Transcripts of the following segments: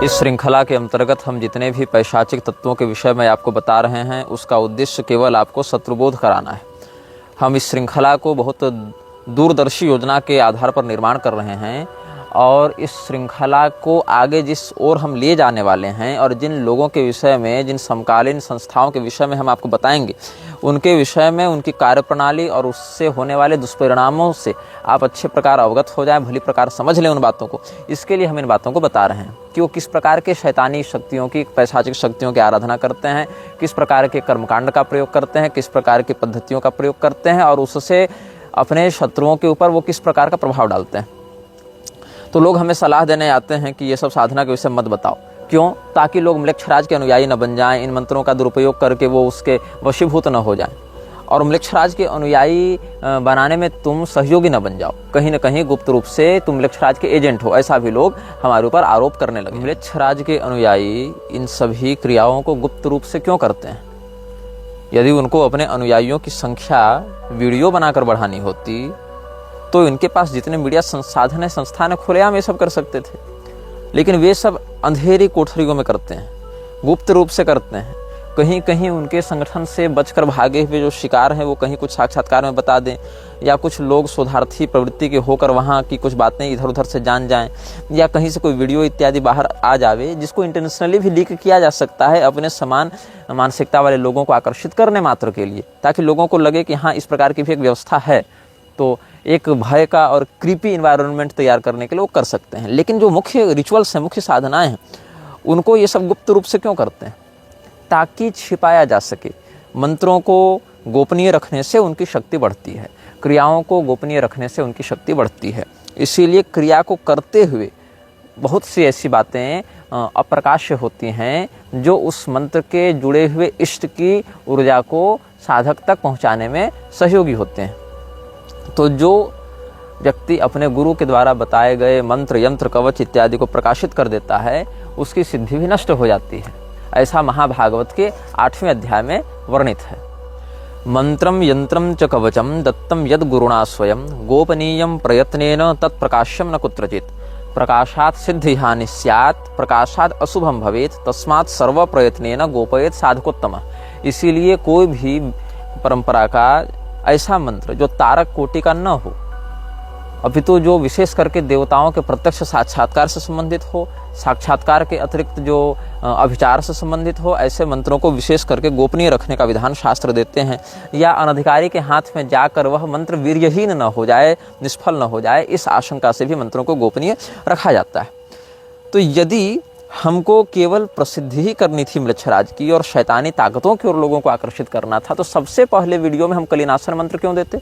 इस श्रृंखला के अंतर्गत हम जितने भी पैशाचिक तत्वों के विषय में आपको बता रहे हैं उसका उद्देश्य केवल आपको शत्रुबोध कराना है। हम इस श्रृंखला को बहुत दूरदर्शी योजना के आधार पर निर्माण कर रहे हैं और इस श्रृंखला को आगे जिस ओर हम ले जाने वाले हैं और जिन लोगों के विषय में, जिन समकालीन संस्थाओं के विषय में हम आपको बताएंगे, उनके विषय में, उनकी कार्यप्रणाली और उससे होने वाले दुष्परिणामों से आप अच्छे प्रकार अवगत हो जाएं, भली प्रकार समझ लें उन बातों को। इसके लिए हम इन बातों को बता रहे हैं कि वो किस प्रकार के शैतानी शक्तियों की, पैशाचिक शक्तियों की आराधना करते हैं, किस प्रकार के कर्मकांड का प्रयोग करते हैं, किस प्रकार की पद्धतियों का प्रयोग करते हैं और उससे अपने शत्रुओं के ऊपर वो किस प्रकार का प्रभाव डालते हैं। तो लोग हमें सलाह देने आते हैं कि ये सब साधना के विषय मत बताओ। क्यों? ताकि लोग म्लेच्छराज के अनुयायी न बन जाएं, इन मंत्रों का दुरुपयोग करके वो उसके वशीभूत न हो जाएं और म्लेच्छराज के अनुयायी बनाने में तुम सहयोगी न बन जाओ। कहीं न कहीं गुप्त रूप से तुम म्लेच्छराज के एजेंट हो, ऐसा भी लोग हमारे ऊपर आरोप करने लगे। म्लेच्छराज के अनुयायी इन सभी क्रियाओं को गुप्त रूप से क्यों करते हैं? यदि उनको अपने अनुयायियों की संख्या वीडियो बनाकर बढ़ानी होती तो इनके पास जितने मीडिया संसाधन है, संस्थान खुलेआम ये सब कर सकते थे, लेकिन वे सब अंधेरी कोठरियों में करते हैं, गुप्त रूप से करते हैं। कहीं कहीं उनके संगठन से बचकर भागे हुए जो शिकार हैं वो कहीं कुछ साक्षात्कार में बता दें, या कुछ लोग शोधार्थी प्रवृत्ति के होकर वहाँ की कुछ बातें इधर उधर से जान जाएं, या कहीं से कोई वीडियो इत्यादि बाहर आ जावे जिसको इंटेंशनली भी लीक किया जा सकता है अपने समान मानसिकता वाले लोगों को आकर्षित करने मात्र के लिए, ताकि लोगों को लगे कि हाँ, इस प्रकार की भी एक व्यवस्था है। तो एक भय का और क्रीपी इन्वायरमेंट तैयार करने के लिए वो कर सकते हैं। लेकिन जो मुख्य रिचुअल्स हैं, मुख्य साधनाएं हैं, उनको ये सब गुप्त रूप से क्यों करते हैं? ताकि छिपाया जा सके। मंत्रों को गोपनीय रखने से उनकी शक्ति बढ़ती है, क्रियाओं को गोपनीय रखने से उनकी शक्ति बढ़ती है। इसीलिए क्रिया को करते हुए बहुत सी ऐसी बातें अप्रकाश्य होती हैं जो उस मंत्र के जुड़े हुए इष्ट की ऊर्जा को साधक तक पहुँचाने में सहयोगी होते हैं। तो जो व्यक्ति अपने गुरु के द्वारा बताए गए मंत्र, यंत्र, कवच इत्यादि को प्रकाशित कर देता है, उसकी सिद्धि भी नष्ट हो जाती है। ऐसा महाभागवत के 8वें अध्याय में वर्णित है। मंत्रम यंत्रम च कवचम दत्तम यद गुरुणा स्वयं गोपनीयम प्रयत्नेन तत्प्रकाश्यम न कुत्रचित प्रकाशात् सिद्धि हानि स्यात् प्रकाशात् अशुभम भवेत् तस्मात् सर्व प्रयत्नेन गोपयेत् साधकोत्तम। इसीलिए कोई भी परंपरा का ऐसा मंत्र जो तारक कोटि का न हो, अपितु जो विशेष करके देवताओं के प्रत्यक्ष साक्षात्कार से संबंधित हो, साक्षात्कार के अतिरिक्त जो अभिचार से संबंधित हो, ऐसे मंत्रों को विशेष करके गोपनीय रखने का विधान शास्त्र देते हैं। या अनधिकारी के हाथ में जाकर वह मंत्र वीर्यहीन न हो जाए, निष्फल न हो जाए, इस आशंका से भी मंत्रों को गोपनीय रखा जाता है। तो यदि हमको केवल प्रसिद्धि ही करनी थी म्लेच्छराज की और शैतानी ताकतों की ओर लोगों को आकर्षित करना था, तो सबसे पहले वीडियो में हम कलिनाशन मंत्र क्यों देते?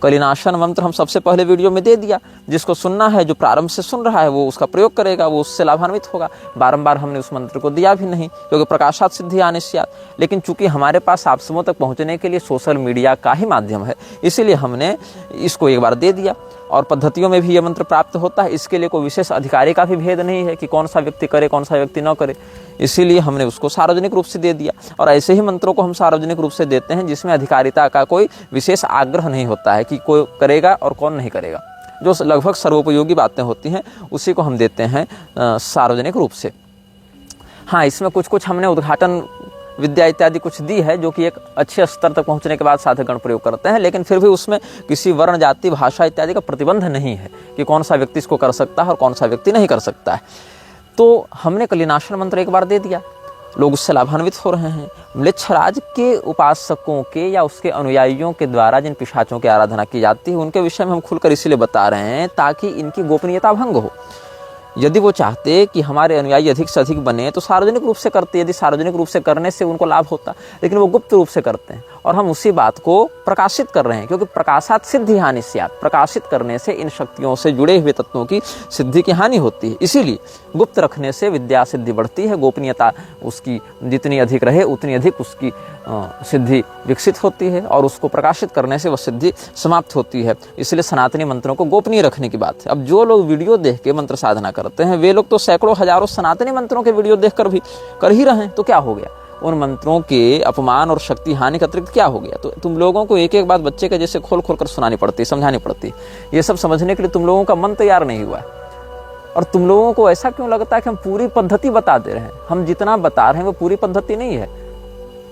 कलिनाशन मंत्र हम सबसे पहले वीडियो में दे दिया। जिसको सुनना है, जो प्रारंभ से सुन रहा है, वो उसका प्रयोग करेगा, वो उससे लाभान्वित होगा। बारंबार हमने उस मंत्र को दिया भी नहीं, क्योंकि प्रकाशात् सिद्धि हानि स्यात्। लेकिन चूंकि हमारे पास आप समूह तक पहुंचने के लिए सोशल मीडिया का ही माध्यम है, इसीलिए हमने इसको एक बार दे दिया। और पद्धतियों में भी ये मंत्र प्राप्त होता है। इसके लिए कोई विशेष अधिकारी का भी भेद नहीं है कि कौन सा व्यक्ति करे, कौन सा व्यक्ति न करे। इसीलिए हमने उसको सार्वजनिक रूप से दे दिया। और ऐसे ही मंत्रों को हम सार्वजनिक रूप से देते हैं जिसमें अधिकारिता का कोई विशेष आग्रह नहीं होता है कि कोई करेगा और कौन नहीं करेगा। जो लगभग सर्वोपयोगी बातें होती हैं उसी को हम देते हैं सार्वजनिक रूप से। हाँ, इसमें कुछ कुछ हमने उद्घाटन विद्या इत्यादि कुछ दी है जो कि एक अच्छे स्तर तक पहुंचने के बाद साधकगण प्रयोग करते हैं, लेकिन फिर भी उसमें किसी वर्ण, जाति, भाषा इत्यादि का प्रतिबंध नहीं है कि कौन सा व्यक्ति इसको कर सकता है और कौन सा व्यक्ति नहीं कर सकता है। तो हमने कलिनाशन मंत्र एक बार दे दिया, लोग उससे लाभान्वित हो रहे हैं। म्लेच्छराज के उपासकों के या उसके अनुयायियों के द्वारा जिन पिशाचों की आराधना की जाती है उनके विषय में हम खुलकर इसीलिए बता रहे हैं ताकि इनकी गोपनीयता भंग हो। यदि वो चाहते कि हमारे अनुयायी अधिक से अधिक बने तो सार्वजनिक रूप से करते, यदि सार्वजनिक रूप से करने से उनको लाभ होता, लेकिन वो गुप्त रूप से करते हैं। और हम उसी बात को प्रकाशित कर रहे हैं, क्योंकि प्रकाशात् सिद्धि हानि स्यात्, प्रकाशित करने से इन शक्तियों से जुड़े हुए तत्वों की सिद्धि की हानि होती है। इसीलिए गुप्त रखने से विद्या सिद्धि बढ़ती है, गोपनीयता उसकी जितनी अधिक रहे उतनी अधिक उसकी सिद्धि विकसित होती है, और उसको प्रकाशित करने से वह सिद्धि समाप्त होती है। इसलिए सनातनी मंत्रों को गोपनीय रखने की बात है। अब जो लोग वीडियो देख के मंत्र साधना करते हैं वे लोग तो सैकड़ों हजारों सनातनी मंत्रों के वीडियो देखकर भी कर ही रहे हैं, तो क्या हो गया? उन मंत्रों के अपमान और शक्ति हानि का अतिरिक्त क्या हो गया? तो तुम लोगों को एक एक बात बच्चे के जैसे खोल खोल कर सुनानी पड़ती, समझानी पड़ती। ये सब समझने के लिए तुम लोगों का मन तैयार नहीं हुआ है। और तुम लोगों को ऐसा क्यों लगता है कि हम पूरी पद्धति बता दे रहे हैं? हम जितना बता रहे हैं वो पूरी पद्धति नहीं है।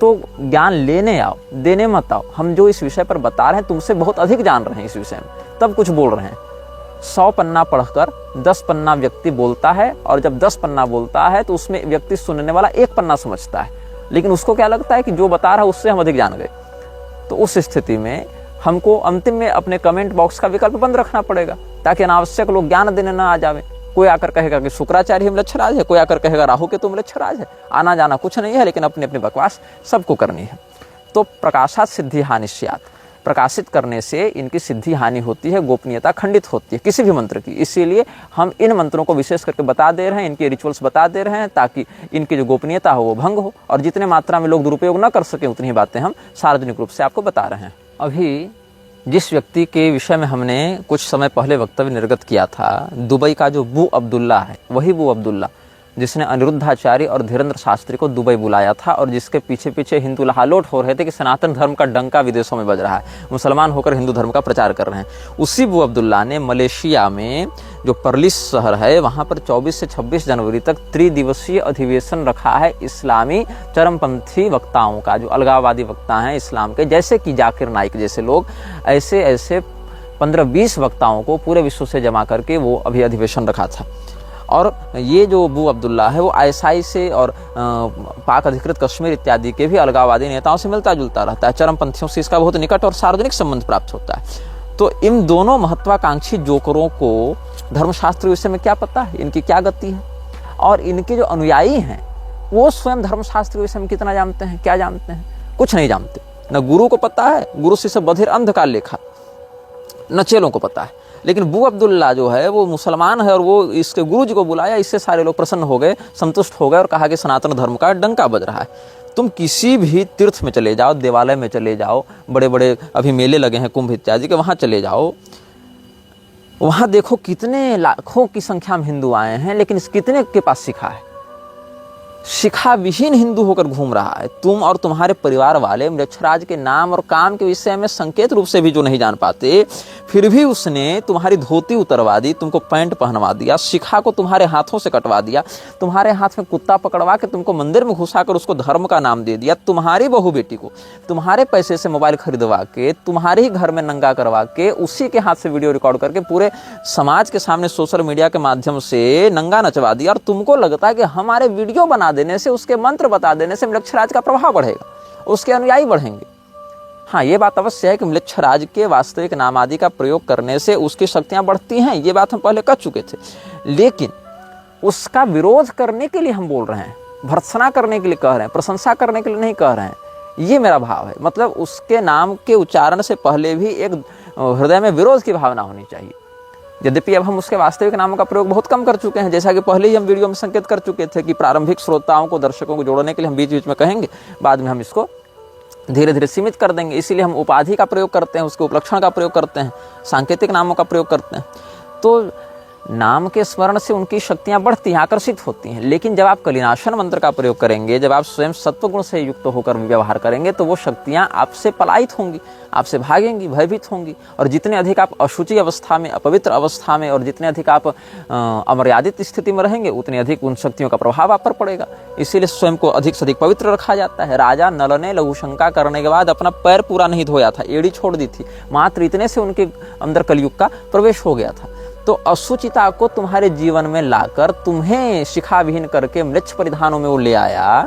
तो ज्ञान लेने आओ, देने मत आओ। हम जो इस विषय पर बता रहे हैं तुमसे बहुत अधिक जान रहे हैं इस विषय में, तब कुछ बोल रहे हैं। 100 पन्ना पढ़कर 10 पन्ना व्यक्ति बोलता है, और जब 10 पन्ना बोलता है तो उसमें व्यक्ति सुनने वाला 1 पन्ना समझता है, लेकिन उसको क्या लगता है कि जो बता रहा है उससे हम अधिक जान गए। तो उस स्थिति में हमको अंतिम में अपने कमेंट बॉक्स का विकल्प बंद रखना पड़ेगा, ताकि अनावश्यक लोग ज्ञान देने ना आ जावे। कोई आकर कहेगा कि शुक्राचार्य म्लेच्छराज है, कोई आकर कहेगा राहु केतु म्लेच्छराज है। आना जाना कुछ नहीं है, लेकिन अपनी अपनी बकवास सबको करनी है। तो प्रकाशात सिद्धि हानि स्यात्, प्रकाशित करने से इनकी सिद्धि हानि होती है, गोपनीयता खंडित होती है किसी भी मंत्र की। इसीलिए हम इन मंत्रों को विशेष करके बता दे रहे हैं, इनके रिचुअल्स बता दे रहे हैं, ताकि इनकी जो गोपनीयता हो वो भंग हो, और जितने मात्रा में लोग दुरुपयोग न कर सके उतनी बातें हम सार्वजनिक रूप से आपको बता रहे हैं। अभी जिस व्यक्ति के विषय में हमने कुछ समय पहले वक्तव्य निर्गत किया था, दुबई का जो बू अब्दुल्ला है, वही बू अब्दुल्ला जिसने अनिरुद्धाचार्य और धीरेन्द्र शास्त्री को दुबई बुलाया था, और जिसके पीछे पीछे हिंदू लहालोट हो रहे थे कि सनातन धर्म का डंका विदेशों में बज रहा है, मुसलमान होकर हिंदू धर्म का प्रचार कर रहे हैं। उसी बू अब्दुल्ला ने मलेशिया में जो परलिस शहर है वहाँ पर 24 से 26 जनवरी तक त्रिदिवसीय अधिवेशन रखा है इस्लामी चरमपंथी वक्ताओं का, जो अलगाववादी वक्ता हैं इस्लाम के, जैसे कि जाकिर नाइक जैसे लोग। ऐसे ऐसे 15-20 वक्ताओं को पूरे विश्व से जमा करके वो अभी अधिवेशन रखा था। और ये जो बू अब्दुल्ला है वो आईएसआई से और पाक अधिकृत कश्मीर इत्यादि के भी अलगाववादी नेताओं से मिलता जुलता रहता है। चरमपंथियों से इसका बहुत निकट और सार्वजनिक संबंध प्राप्त होता है। तो इन दोनों महत्वाकांक्षी जोकरों को धर्मशास्त्र विषय में क्या पता है, इनकी क्या गति है, और इनके जो अनुयायी हैं वो स्वयं धर्मशास्त्र विषय में कितना जानते हैं, क्या जानते हैं? कुछ नहीं जानते। न गुरु को पता है, गुरु शिष्य बधिर अंध का लेखा, न चेलों को पता है। लेकिन बू अब्दुल्ला जो है वो मुसलमान है, और वो इसके गुरु जी को बुलाया, इससे सारे लोग प्रसन्न हो गए, संतुष्ट हो गए, और कहा कि सनातन धर्म का डंका बज रहा है। तुम किसी भी तीर्थ में चले जाओ, देवालय में चले जाओ, बड़े बड़े अभी मेले लगे हैं कुंभ इत्यादि के, वहाँ चले जाओ, वहाँ देखो कितने लाखों की संख्या में हिंदू आए हैं, लेकिन कितने के पास शिखा है? शिखा विहीन हिंदू होकर घूम रहा है। तुम और तुम्हारे परिवार वाले म्लेच्छराज के नाम और काम के विषय में संकेत रूप से भी जो नहीं जान पाते, फिर भी उसने तुम्हारी धोती उतरवा दी, तुमको पैंट पहनवा दिया, शिखा को तुम्हारे हाथों से कटवा दिया, तुम्हारे हाथ में कुत्ता पकड़वा के तुमको मंदिर में घुसाकर उसको धर्म का नाम दे दिया, तुम्हारी बहू बेटी को तुम्हारे पैसे से मोबाइल खरीदवा के, तुम्हारे ही घर में नंगा करवा के, उसी के हाथ से वीडियो रिकॉर्ड करके पूरे समाज के सामने सोशल मीडिया के माध्यम से नंगा नचवा दिया। और तुमको लगता है कि हमारे वीडियो बना देने से, उसके मंत्र बता देने से म्लेच्छराज का प्रभाव बढ़ेगा, उसके अनुयायी बढ़ेंगे। हाँ, ये बात अवश्य है कि म्लेच्छराज के वास्तविक नाम आदि का प्रयोग करने से उसकी शक्तियां बढ़ती हैं, ये बात हम पहले कह चुके थे। लेकिन उसका विरोध करने के लिए हम बोल रहे हैं, भर्त्सना करने के लिए कह रहे हैं, प्रशंसा करने के लिए नहीं कह रहे हैं। ये मेरा भाव है। मतलब उसके नाम के उच्चारण से पहले भी एक हृदय में विरोध की भावना होनी चाहिए। यद्यपि अब हम उसके वास्तविक नामों का प्रयोग बहुत कम कर चुके हैं, जैसा कि पहले ही हम वीडियो में संकेत कर चुके थे कि प्रारंभिक श्रोताओं को, दर्शकों को जोड़ने के लिए हम बीच बीच में कहेंगे, बाद में हम इसको धीरे धीरे सीमित कर देंगे। इसीलिए हम उपाधि का प्रयोग करते हैं, उसके उपलक्षण का प्रयोग करते हैं, सांकेतिक नामों का प्रयोग करते हैं। तो नाम के स्मरण से उनकी शक्तियां बढ़ती हैं, आकर्षित होती हैं। लेकिन जब आप कलिनाशन मंत्र का प्रयोग करेंगे, जब आप स्वयं सत्वगुण से युक्त होकर व्यवहार करेंगे, तो वो शक्तियां आपसे पलायित होंगी, आपसे भागेंगी, भयभीत होंगी। और जितने अधिक आप अशुचि अवस्था में, अपवित्र अवस्था में, और जितने अधिक आप अमर्यादित स्थिति में रहेंगे, उतने अधिक उन शक्तियों का प्रभाव आप पर पड़ेगा। इसीलिए स्वयं को अधिक से अधिक पवित्र रखा जाता है। राजा नल ने लघु शंका करने के बाद अपना पैर पूरा नहीं धोया था, एड़ी छोड़ दी थी, मात्र इतने से उनके अंदर कलयुग का प्रवेश हो गया था। तो अशुचिता को तुम्हारे जीवन में लाकर तुम्हें शिखा विहीन करके म्लेच्छ परिधानों में वो ले आया,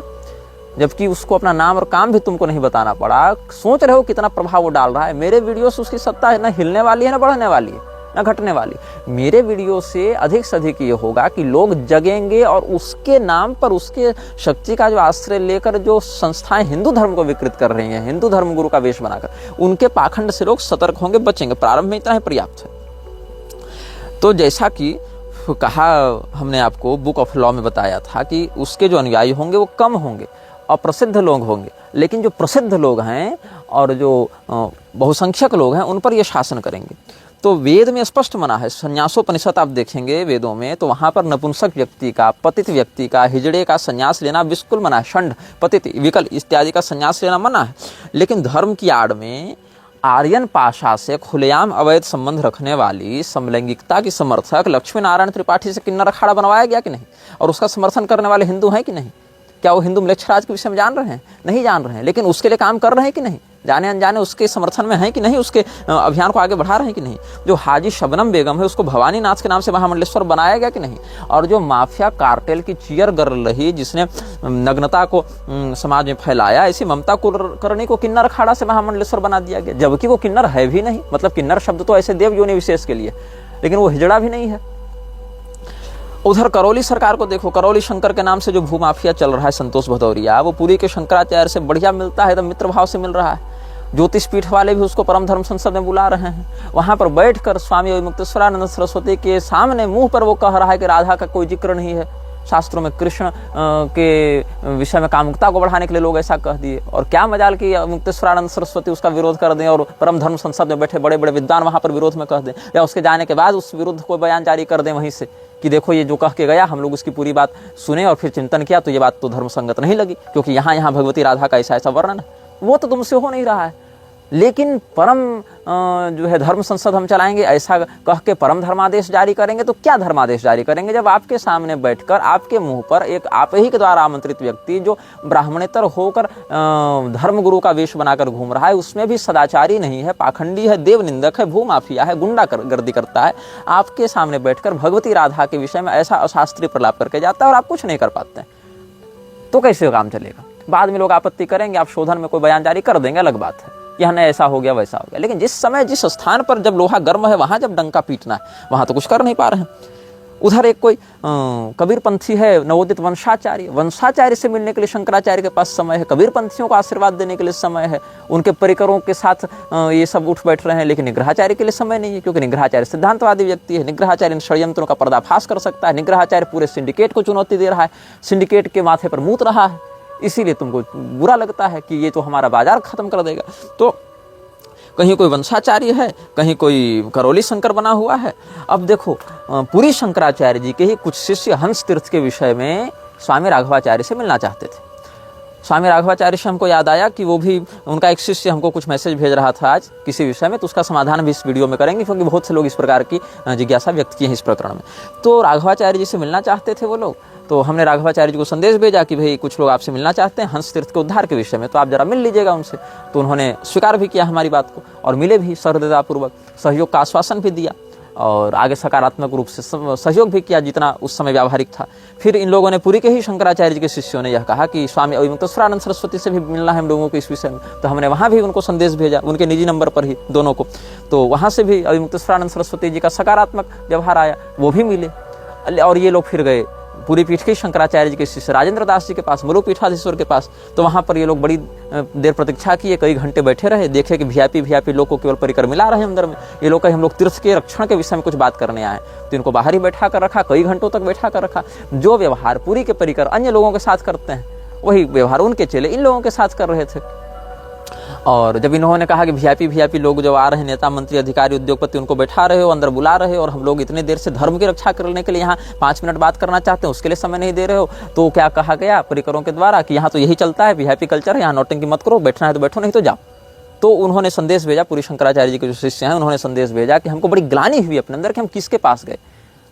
जबकि उसको अपना नाम और काम भी तुमको नहीं बताना पड़ा। सोच रहे हो कितना प्रभाव वो डाल रहा है। मेरे वीडियो से उसकी सत्ता न हिलने वाली है, न बढ़ने वाली है, न घटने वाली। मेरे वीडियो से अधिक ये होगा कि लोग जगेंगे, और उसके नाम पर, उसके शक्ति का जो आश्रय लेकर जो संस्थाएं हिंदू धर्म को विकृत कर रही हैं, हिंदू धर्म गुरु का वेश बनाकर, उनके पाखंड से लोग सतर्क होंगे, बचेंगे। प्रारंभ में इतना ही पर्याप्त है। तो जैसा कि कहा हमने आपको, बुक ऑफ लॉ में बताया था कि उसके जो अनुयायी होंगे वो कम होंगे, अप्रसिद्ध लोग होंगे। लेकिन जो प्रसिद्ध लोग हैं और जो बहुसंख्यक लोग हैं, उन पर ये शासन करेंगे। तो वेद में स्पष्ट मना है। संन्यासोपनिषद आप देखेंगे वेदों में, तो वहाँ पर नपुंसक व्यक्ति का, पतित व्यक्ति का, हिजड़े का संन्यास लेना बिल्कुल मना है। षंड, पतित, विकल इत्यादि का संन्यास लेना मना है। लेकिन धर्म की आड़ में आर्यन पाशा से खुलेआम अवैध संबंध रखने वाली समलैंगिकता की समर्थक लक्ष्मी नारायण त्रिपाठी से किन्नर अखाड़ा बनवाया गया कि नहीं, और उसका समर्थन करने वाले हिंदू हैं कि नहीं? क्या वो हिंदू म्लेच्छराज के विषय में जान रहे हैं? नहीं जान रहे हैं, लेकिन उसके लिए काम कर रहे हैं कि नहीं? जाने अनजाने उसके समर्थन में हैं कि नहीं? उसके अभियान को आगे बढ़ा रहे हैं कि नहीं? जो हाजी शबनम बेगम है उसको भवानी नाथ के नाम से महामंडलेश्वर बनाया गया कि नहीं? और जो माफिया कार्टेल की चीयर गर्ल रही, जिसने नग्नता को समाज में फैलाया, ऐसी ममता कुलकर्णी को किन्नर अखाड़ा से महामंडलेश्वर बना दिया गया, जबकि वो किन्नर है भी नहीं। मतलब किन्नर शब्द तो ऐसे देव योनि विशेष के लिए, लेकिन वो हिजड़ा भी नहीं है। उधर करौली सरकार को देखो, करौली शंकर के नाम से जो भूमाफिया चल रहा है संतोष भदौरिया, वो पुरी के शंकराचार्य से बढ़िया मिलता है, एकदम मित्र भाव से मिल रहा है। ज्योतिष पीठ वाले भी उसको परम धर्म संसद में बुला रहे हैं। वहां पर बैठकर स्वामी अविमुक्तेश्वरानंद सरस्वती के सामने मुंह पर वो कह रहा है कि राधा का कोई जिक्र नहीं है शास्त्रों में, कृष्ण के विषय में कामुकता को बढ़ाने के लिए लोग ऐसा कह दिए। और क्या मजाल कि मुक्तेश्वरानंद सरस्वती उसका विरोध कर दें और परम धर्म संसद में बैठे बड़े बड़े विद्वान वहां पर विरोध में कह दें, या उसके जाने के बाद उस विरुद्ध कोई बयान जारी कर दें वहीं से कि देखो ये जो कह के गया, हम लोग उसकी पूरी बात सुने और फिर चिंतन किया तो ये बात तो धर्म संगत नहीं लगी, क्योंकि यहाँ भगवती राधा का ऐसा ऐसा वर्णन है। वो तो तुमसे हो नहीं रहा है, लेकिन परम जो है धर्म संसद हम चलाएंगे ऐसा कह के परम धर्मादेश जारी करेंगे। तो क्या धर्मादेश जारी करेंगे जब आपके सामने बैठकर आपके मुंह पर एक आप ही के द्वारा आमंत्रित व्यक्ति जो ब्राह्मणेतर होकर धर्मगुरु का वेश बनाकर घूम रहा है, उसमें भी सदाचारी नहीं है, पाखंडी है, देव निंदक है, भूमाफिया है, गुंडा गर्दी करता है, आपके सामने बैठकर भगवती राधा के विषय में ऐसा अशास्त्रीय प्रलाप करके जाता है और आप कुछ नहीं कर पाते हैं, तो कैसे काम चलेगा? बाद में लोग आपत्ति करेंगे, आप शोधन में कोई बयान जारी कर देंगे, अलग बात है, यह नहीं ऐसा हो गया वैसा हो गया। लेकिन जिस समय जिस स्थान पर जब लोहा गर्म है वहां जब डंका पीटना है, वहां तो कुछ कर नहीं पा रहे हैं। उधर एक कोई कबीरपंथी है, नवोदित वंशाचार्य से मिलने के लिए शंकराचार्य के पास समय है, कबीरपंथियों को आशीर्वाद देने के लिए समय है, उनके परिकरों के साथ ये सब उठ बैठ रहे हैं, लेकिन निग्रहाचार्य के लिए समय नहीं है, क्योंकि निग्रहाचार्य सिद्धांतवादी व्यक्ति है। निग्रहाचार्य इन षड्यंत्रों का पर्दाफाश कर सकता है। निग्रहाचार्य पूरे सिंडिकेट को चुनौती दे रहा है, सिंडिकेट के माथे पर मूत रहा है, इसीलिए तुमको बुरा लगता है कि ये तो हमारा बाजार खत्म कर देगा। तो कहीं कोई वंशाचार्य है, कहीं कोई करौली शंकर बना हुआ है। अब देखो, पुरी शंकराचार्य जी के ही कुछ शिष्य हंस तीर्थ के विषय में स्वामी राघवाचार्य से मिलना चाहते थे। स्वामी राघवाचार्य से हमको याद आया कि वो भी, उनका एक शिष्य हमको कुछ मैसेज भेज रहा था आज किसी विषय में, तो उसका समाधान भी इस वीडियो में करेंगे, क्योंकि बहुत से लोग इस प्रकार की जिज्ञासा व्यक्त की है इस प्रकरण में। तो राघवाचार्य जी से मिलना चाहते थे वो लोग, तो हमने राघवाचार्य जी को संदेश भेजा कि भाई कुछ लोग आपसे मिलना चाहते हैं हंस तीर्थ के उद्धार के विषय में, तो आप जरा मिल लीजिएगा उनसे। तो उन्होंने स्वीकार भी किया हमारी बात को और मिले भी, सहृदयतापूर्वक सहयोग का आश्वासन भी दिया और आगे सकारात्मक रूप से सहयोग भी किया जितना उस समय व्यावहारिक था। फिर इन लोगों ने पुरी के ही शंकराचार्य जी के शिष्यों ने यह कहा कि स्वामी अविमुक्तेश्वरानंद सरस्वती से भी मिलना है हम लोगों को इस विषय में, तो हमने वहाँ भी उनको संदेश भेजा, उनके निजी नंबर पर ही दोनों को। तो वहाँ से भी अविमुक्तेश्वरानंद सरस्वती जी का सकारात्मक व्यवहार आया, वो भी मिले। और ये लोग फिर गए पूरी पीठ के शंकराचार्य जी के शिष्य राजेंद्र दास जी के पास, मुरु पीठाधीश्वर के पास। तो वहाँ पर ये लोग बड़ी देर प्रतीक्षा किए, कई घंटे बैठे रहे, देखे कि वीआईपी लोग को केवल परिकर मिला रहे अंदर में। ये लोग कहे हम लोग तीर्थ के रक्षण के विषय में कुछ बात करने आए, तो इनको बाहर ही बैठा कर रखा, कई घंटों तक बैठा कर रखा। जो व्यवहार पूरी के परिकर अन्य लोगों के साथ करते हैं, वही व्यवहार उनके चेले इन लोगों के साथ कर रहे थे। और जब इन्होंने कहा कि वीआईपी लोग जो आ रहे हैं, नेता मंत्री अधिकारी उद्योगपति, उनको बैठा रहे हो, अंदर बुला रहे हो, और हम लोग इतने देर से धर्म की रक्षा करने के लिए यहाँ 5 मिनट बात करना चाहते हैं, उसके लिए समय नहीं दे रहे हो। तो क्या कहा गया परिकरों के द्वारा कि यहाँ तो यही चलता है, वीआईपी कल्चर है, यहाँ नौटंकी मत करो, बैठना है तो बैठो, नहीं तो जाओ। तो उन्होंने संदेश भेजा, पूरी शंकराचार्य जी के जो शिष्य हैं उन्होंने संदेश भेजा कि हमको बड़ी ग्लानि हुई अपने अंदर कि हम किसके पास गए।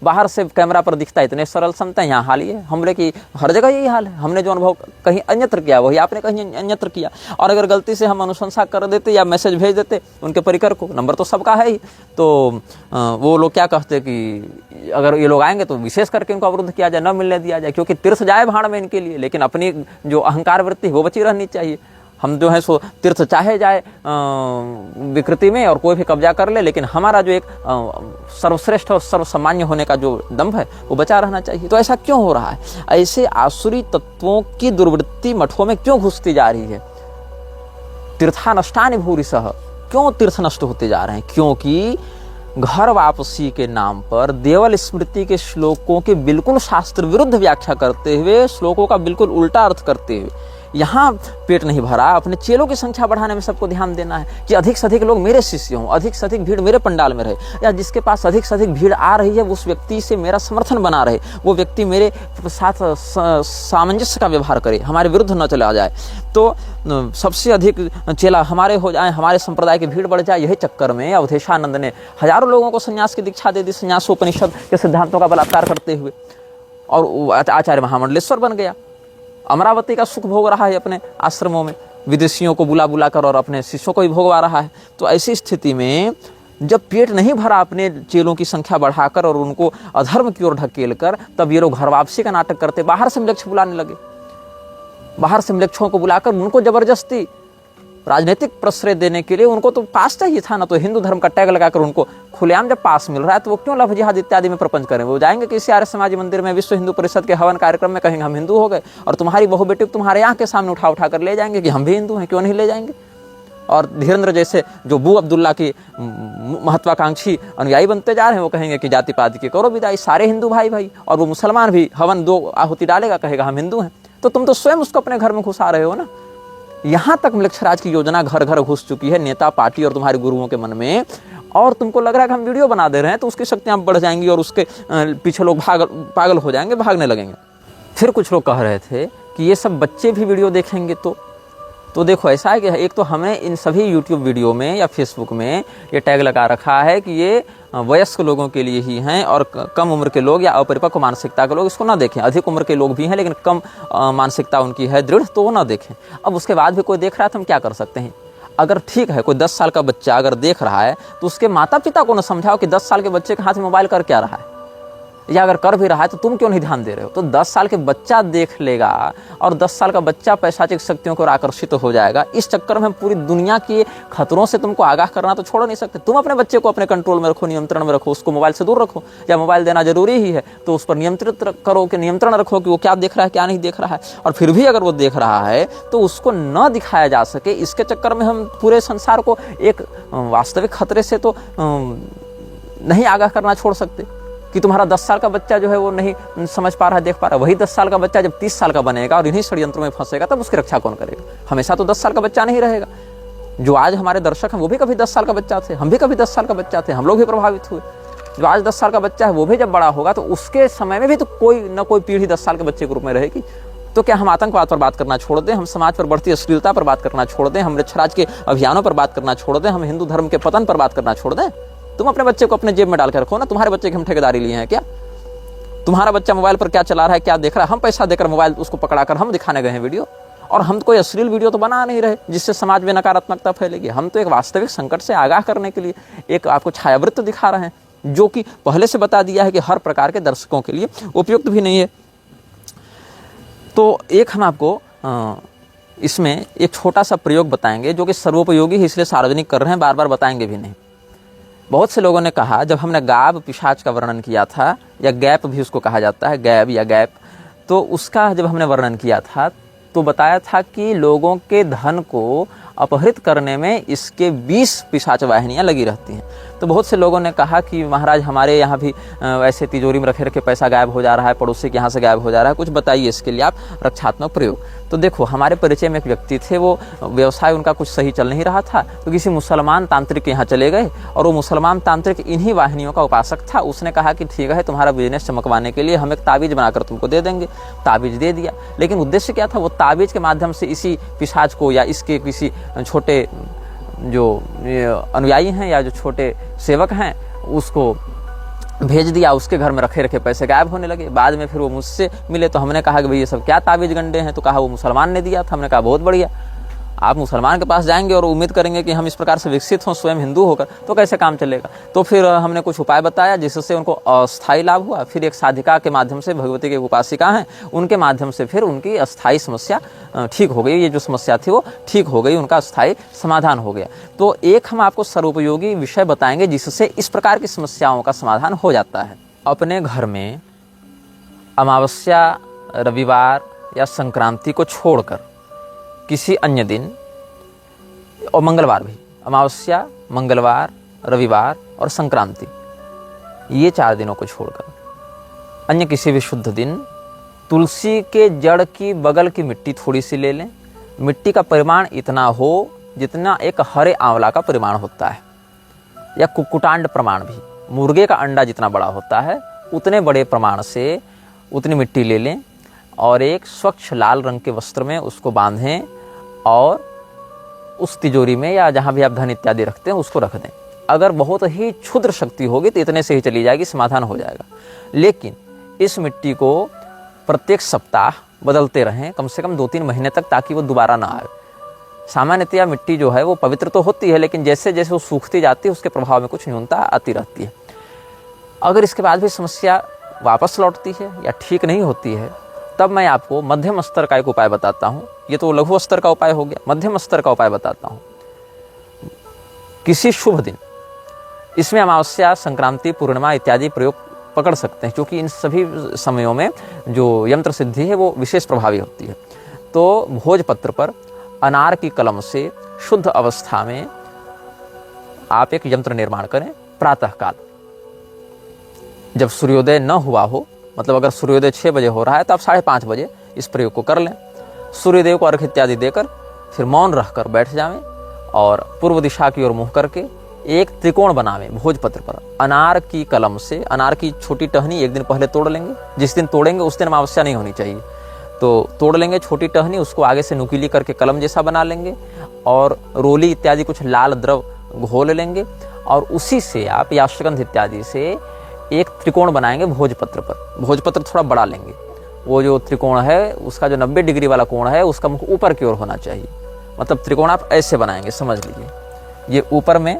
बाहर से कैमरा पर दिखता है इतने सरल समता है, यहाँ हाल ही है, हमले की हर जगह यही हाल है। हमने जो अनुभव कहीं अन्यत्र किया वही आपने कहीं अन्यत्र किया। और अगर गलती से हम अनुशंसा कर देते या मैसेज भेज देते उनके परिकर को, नंबर तो सबका है ही, तो वो लोग क्या कहते कि अगर ये लोग आएंगे तो विशेष करके इनको अवरुद्ध किया जाए, न मिलने दिया जाए, क्योंकि तीर्थ जाए भाड़ में इनके लिए, लेकिन अपनी जो अहंकार वृत्ति है वो बची रहनी चाहिए। हम जो है सो तीर्थ चाहे जाए विकृति में और कोई भी कब्जा कर ले, लेकिन हमारा जो एक सर्वश्रेष्ठ और सर्वसामान्य होने का जो दम्भ है वो बचा रहना चाहिए। तो ऐसा क्यों हो रहा है? ऐसे आसुरी तत्वों की दुर्वृत्ति मठों में क्यों घुसती जा रही है? तीर्थानष्टानि भूरिशः, क्यों तीर्थ नष्ट होते जा रहे हैं? क्योंकि घर वापसी के नाम पर देवल स्मृति के श्लोकों के बिल्कुल शास्त्र विरुद्ध व्याख्या करते हुए, श्लोकों का बिल्कुल उल्टा अर्थ करते हुए, यहाँ पेट नहीं भरा, अपने चेलों की संख्या बढ़ाने में सबको ध्यान देना है कि अधिक से अधिक लोग मेरे शिष्य हों, अधिक से अधिक भीड़ मेरे पंडाल में रहे, या जिसके पास अधिक से अधिक भीड़ आ रही है उस व्यक्ति से मेरा समर्थन बना रहे, वो व्यक्ति मेरे साथ सामंजस्य का व्यवहार करे, हमारे विरुद्ध न चला जाए, तो सबसे अधिक चेला हमारे हो जाए, हमारे संप्रदाय की भीड़ बढ़ जाए। यही चक्कर में अवधेशानंद ने हजारों लोगों को संन्यास की दीक्षा दे दी, संन्यासोपनिषद के सिद्धांतों का बलात्कार करते हुए, और आचार्य महामंडलेश्वर बन गया। अमरावती का सुख भोग रहा है अपने आश्रमों में, विदेशियों को बुला बुला कर, और अपने शिष्यों को भी भोगवा रहा है। तो ऐसी स्थिति में जब पेट नहीं भरा अपने चेलों की संख्या बढ़ाकर और उनको अधर्म की ओर ढकेल कर, तब ये लोग घर वापसी का नाटक करते, बाहर से मिलक्ष बुलाने लगे, बाहर से मिलक्षों को बुलाकर उनको जबरदस्ती राजनीतिक प्रश्रय देने के लिए, उनको तो पास चाहिए था ना, तो हिंदू धर्म का टैग लगाकर उनको खुलेआम जब पास मिल रहा है तो वो क्यों लव जिहाद इत्यादि में प्रपंच करें। वो जाएंगे किसी आर्य समाज मंदिर में, विश्व हिंदू परिषद के हवन कार्यक्रम में, कहेंगे हम हिंदू हो गए, और तुम्हारी बहू बेटी तुम्हारे यहाँ के सामने उठा उठा कर ले जाएंगे कि हम भी हिंदू हैं, क्यों नहीं ले जाएंगे। और धीरेन्द्र जैसे जो बू अब्दुल्ला की महत्वाकांक्षी अनुयायी बनते जा रहे हैं, वो कहेंगे कि जाति पाति की करो विदाई, सारे हिंदू भाई भाई, और वो मुसलमान भी हवन 2 आहुति डालेगा, कहेगा हम हिंदू हैं। तो तुम तो स्वयं उसको अपने घर में घुसा रहे हो ना। यहाँ तक मिलक्षराज की योजना घर घर घुस चुकी है, नेता पार्टी और तुम्हारे गुरुओं के मन में, और तुमको लग रहा है कि हम वीडियो बना दे रहे हैं तो उसकी शक्तियाँ बढ़ जाएंगी और उसके पीछे लोग पागल हो जाएंगे, भागने लगेंगे। फिर कुछ लोग कह रहे थे कि ये सब बच्चे भी वीडियो देखेंगे तो देखो ऐसा है कि एक तो हमें इन सभी यूट्यूब वीडियो में या फेसबुक में ये टैग लगा रखा है कि ये वयस्क लोगों के लिए ही हैं, और कम उम्र के लोग या अपरिपक्व मानसिकता के लोग इसको ना देखें। अधिक उम्र के लोग भी हैं लेकिन कम मानसिकता उनकी है दृढ़, तो वो ना देखें। अब उसके बाद भी कोई देख रहा है तो हम क्या कर सकते हैं। अगर ठीक है कोई 10 साल का बच्चा अगर देख रहा है तो उसके माता पिता को ना समझाओ कि 10 साल के बच्चे के हाथ में मोबाइल कर क्या रहा है, या अगर कर भी रहा है तो तुम क्यों नहीं ध्यान दे रहे हो। तो 10 साल के बच्चा देख लेगा और 10 साल का बच्चा पैशाचिक शक्तियों को आकर्षित हो जाएगा। इस चक्कर में हम पूरी दुनिया के खतरों से तुमको आगाह करना तो छोड़ नहीं सकते। तुम अपने बच्चे को अपने कंट्रोल में रखो, नियंत्रण में रखो, उसको मोबाइल से दूर रखो, या मोबाइल देना जरूरी ही है तो उस पर नियंत्रित करो, कि नियंत्रण रखो कि वो क्या देख रहा है क्या नहीं देख रहा है। और फिर भी अगर वो देख रहा है तो उसको न दिखाया जा सके, इसके चक्कर में हम पूरे संसार को एक वास्तविक खतरे से तो नहीं आगाह करना छोड़ सकते कि तुम्हारा 10 साल का बच्चा जो है वो नहीं समझ पा रहा है, देख पा रहा है। वही 10 साल का बच्चा जब 30 साल का बनेगा और इन्हीं षड्यंत्रों में फंसेगा तब उसकी रक्षा कौन करेगा। हमेशा तो 10 साल का बच्चा नहीं रहेगा। जो आज हमारे दर्शक हैं वो भी कभी 10 साल का बच्चा थे, हम भी कभी 10 साल का बच्चा थे, हम लोग भी प्रभावित हुए। जो आज 10 साल का बच्चा है वो भी जब बड़ा होगा तो उसके समय में भी तो कोई न कोई पीढ़ी 10 साल के बच्चे के रूप में रहेगी। तो क्या हम आतंकवाद पर बात करना छोड़ दें, हम समाज पर बढ़ती अश्लीलता पर बात करना छोड़ दें, हम मिलक्षराज के अभियानों पर बात करना छोड़ दें, हम हिंदू धर्म के पतन पर बात करना छोड़ दें। तुम अपने बच्चे को अपने जेब में डाल के रखो ना। तुम्हारे बच्चे की हम ठेकेदारी लिए हैं क्या? तुम्हारा बच्चा मोबाइल पर क्या चला रहा है, क्या देख रहा है, हम पैसा देकर मोबाइल उसको पकड़ाकर हम दिखाने गए हैं वीडियो, और हम कोई अश्लील वीडियो तो बना नहीं रहे जिससे समाज में नकारात्मकता फैलेगी। हम तो एक वास्तविक संकट से आगाह करने के लिए एक आपको छायावृत्त दिखा रहे हैं, जो कि पहले से बता दिया है कि हर प्रकार के दर्शकों के लिए उपयुक्त भी नहीं है। तो एक हम आपको इसमें एक छोटा सा प्रयोग बताएंगे जो कि सर्वोपयोगी है, इसलिए सार्वजनिक कर रहे हैं, बार बार बताएंगे भी नहीं। बहुत से लोगों ने कहा, जब हमने गाब पिशाच का वर्णन किया था, या गैप भी उसको कहा जाता है, गैब या गैप, तो उसका जब हमने वर्णन किया था तो बताया था कि लोगों के धन को अपहृत करने में इसके 20 पिशाच वाहिनियाँ लगी रहती हैं। तो बहुत से लोगों ने कहा कि महाराज हमारे यहाँ भी ऐसे तिजोरी में रखे रखे पैसा गायब हो जा रहा है, पड़ोसी के यहाँ से गायब हो जा रहा है, कुछ बताइए इसके लिए आप रक्षात्मक प्रयोग। तो देखो, हमारे परिचय में एक व्यक्ति थे, वो व्यवसाय उनका कुछ सही चल नहीं रहा था, तो किसी मुसलमान तांत्रिक के यहाँ चले गए, और वो मुसलमान तांत्रिक इन्हीं वाहिनियों का उपासक था। उसने कहा कि ठीक है, तुम्हारा बिजनेस चमकवाने के लिए हम एक ताबीज बनाकर तुमको दे देंगे। ताबीज दे दिया, लेकिन उद्देश्य क्या था? वो ताबीज के माध्यम से इसी पिशाच को या इसके किसी छोटे जो अनुयायी हैं या जो छोटे सेवक हैं उसको भेज दिया, उसके घर में रखे रखे पैसे गायब होने लगे। बाद में फिर वो मुझसे मिले तो हमने कहा कि भाई ये सब क्या ताबीज गंडे हैं, तो कहा वो मुसलमान ने दिया था। हमने कहा बहुत बढ़िया, आप मुसलमान के पास जाएंगे और उम्मीद करेंगे कि हम इस प्रकार से विकसित हों स्वयं हिंदू होकर, तो कैसे काम चलेगा। तो फिर हमने कुछ उपाय बताया जिससे उनको अस्थायी लाभ हुआ। फिर एक साधिका के माध्यम से, भगवती की उपासिका हैं, उनके माध्यम से फिर उनकी अस्थायी समस्या ठीक हो गई। ये जो समस्या थी वो ठीक हो गई, उनका अस्थायी समाधान हो गया। तो एक हम आपको सर्वोपयोगी विषय बताएंगे जिससे इस प्रकार की समस्याओं का समाधान हो जाता है। अपने घर में अमावस्या, रविवार या संक्रांति को छोड़कर किसी अन्य दिन, और मंगलवार भी, अमावस्या, मंगलवार, रविवार और संक्रांति, ये 4 दिनों को छोड़कर अन्य किसी भी शुद्ध दिन तुलसी के जड़ की बगल की मिट्टी थोड़ी सी ले लें, मिट्टी का परिमाण इतना हो जितना एक हरे आंवला का परिमाण होता है, या कुक्कुटांड प्रमाण भी, मुर्गे का अंडा जितना बड़ा होता है उतने बड़े प्रमाण से उतनी मिट्टी ले लें और एक स्वच्छ लाल रंग के वस्त्र में उसको बांधें और उस तिजोरी में या जहाँ भी आप धन इत्यादि रखते हैं उसको रख दें। अगर बहुत ही क्षुद्र शक्ति होगी तो इतने से ही चली जाएगी, समाधान हो जाएगा। लेकिन इस मिट्टी को प्रत्येक सप्ताह बदलते रहें, कम से कम 2-3 महीने तक, ताकि वो दोबारा ना आए। सामान्यतया मिट्टी जो है वो पवित्र तो होती है, लेकिन जैसे जैसे वो सूखती जाती है उसके प्रभाव में कुछ न्यूनता आती रहती है। अगर इसके बाद भी समस्या वापस लौटती है या ठीक नहीं होती है, तब मैं आपको मध्यम स्तर का एक उपाय बताता हूँ। ये तो लघु स्तर का उपाय हो गया, मध्यम स्तर का उपाय बताता हूँ। किसी शुभ दिन, इसमें अमावस्या, संक्रांति, पूर्णिमा इत्यादि प्रयोग पकड़ सकते हैं, क्योंकि इन सभी समयों में जो यंत्र सिद्धि है वो विशेष प्रभावी होती है। तो भोजपत्र पर अनार की कलम से शुद्ध अवस्था में आप एक यंत्र निर्माण करें। प्रातःकाल जब सूर्योदय न हुआ हो, मतलब अगर सूर्योदय 6 बजे हो रहा है तो आप 5:30 बजे इस प्रयोग को कर लें। सूर्यदेव को अर्घ्य इत्यादि देकर फिर मौन रहकर बैठ जावें और पूर्व दिशा की ओर मुँह करके एक त्रिकोण बनावें। भोजपत्र पर अनार की कलम से, अनार की छोटी टहनी एक दिन पहले तोड़ लेंगे। जिस दिन तोड़ेंगे उस दिन अमावस्या नहीं होनी चाहिए, तो तोड़ लेंगे छोटी टहनी, उसको आगे से नुकीली करके कलम जैसा बना लेंगे और रोली इत्यादि कुछ लाल द्रव घोल लेंगे और उसी से आप याशगंध इत्यादि से एक त्रिकोण बनाएंगे भोजपत्र पर। भोजपत्र थोड़ा बड़ा लेंगे, वो जो त्रिकोण है उसका जो 90 डिग्री वाला कोण है उसका मुख ऊपर की ओर होना चाहिए। मतलब त्रिकोण आप ऐसे बनाएंगे, समझ लीजिए, ये ऊपर में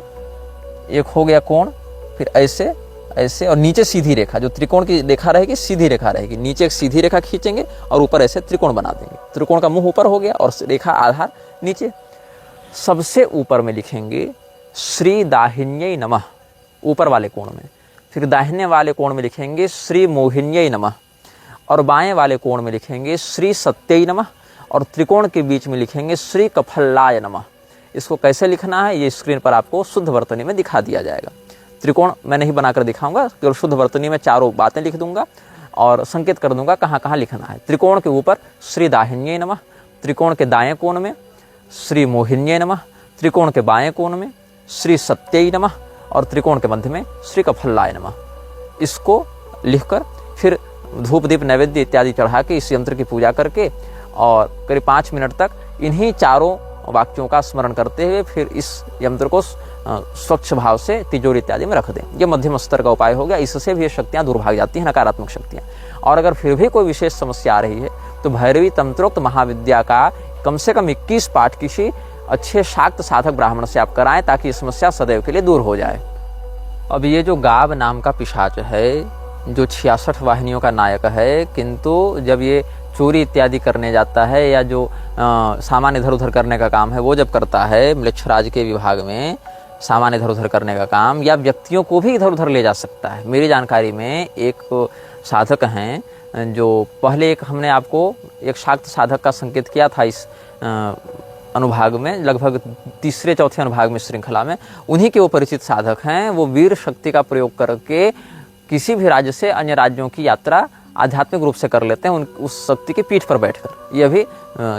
एक हो गया कोण, फिर ऐसे ऐसे और नीचे सीधी रेखा, जो त्रिकोण की रेखा रहेगी सीधी रेखा रहेगी, नीचे एक सीधी रेखा खींचेंगे और ऊपर ऐसे त्रिकोण बना देंगे। त्रिकोण का मुंह ऊपर हो गया और रेखा आधार नीचे। सबसे ऊपर में लिखेंगे श्री दाहिन्यै नमः, ऊपर वाले कोण में। फिर दाहिने वाले कोण में लिखेंगे श्री मोहिन्यै नमः और बाएं वाले कोण में लिखेंगे श्री सत्यै नमः और त्रिकोण के बीच में लिखेंगे श्री कफल्लाय नमः। इसको कैसे लिखना है ये स्क्रीन पर आपको शुद्ध वर्तनी में दिखा दिया जाएगा। त्रिकोण मैं नहीं बनाकर दिखाऊंगा, केवल शुद्ध वर्तनी में चारों बातें लिख दूंगा और संकेत कर दूंगा कहाँ कहाँ लिखना है। त्रिकोण के ऊपर श्री दाहिन्यै नमः, त्रिकोण के दाएं कोण में श्री मोहिन्यै नमः, त्रिकोण के बाएं कोण में श्री सत्यै नमः और त्रिकोण के मध्य में श्री कफल्लाय नमः। इसको लिखकर फिर धूप दीप नैवेद्य इत्यादि चढ़ा के इस यंत्र की पूजा करके और करीब 5 मिनट तक इन्हीं चारों वाक्यों का स्मरण करते हुए फिर इस यंत्र को स्वच्छ भाव से तिजोरी इत्यादि में रख दें। ये मध्यम स्तर का उपाय हो गया। इससे भी ये शक्तियाँ दूर भाग जाती हैं, नकारात्मक शक्तियाँ। और अगर फिर भी कोई विशेष समस्या आ रही है तो भैरवी तंत्रोक्त महाविद्या का कम से कम 21 पाठ किसी अच्छे शाक्त साधक ब्राह्मण से आप कराएं, ताकि ये समस्या सदैव के लिए दूर हो जाए। अब ये जो गाव नाम का पिशाच है, जो 66 वाहिनियों का नायक है, किंतु जब ये चोरी इत्यादि करने जाता है या जो सामान इधर उधर करने का काम है वो जब करता है, म्लेच्छराज के विभाग में सामान इधर उधर करने का काम या व्यक्तियों को भी इधर उधर ले जा सकता है। मेरी जानकारी में एक साधक हैं जो पहले एक हमने आपको एक शाक्त साधक का संकेत किया था इस अनुभाग में, लगभग 3-4 अनुभाग में श्रृंखला में। उन्हीं के वो परिचित साधक हैं। वो वीर शक्ति का प्रयोग करके किसी भी राज्य से अन्य राज्यों की यात्रा आध्यात्मिक रूप से कर लेते हैं, उस शक्ति की पीठ पर बैठकर। ये अभी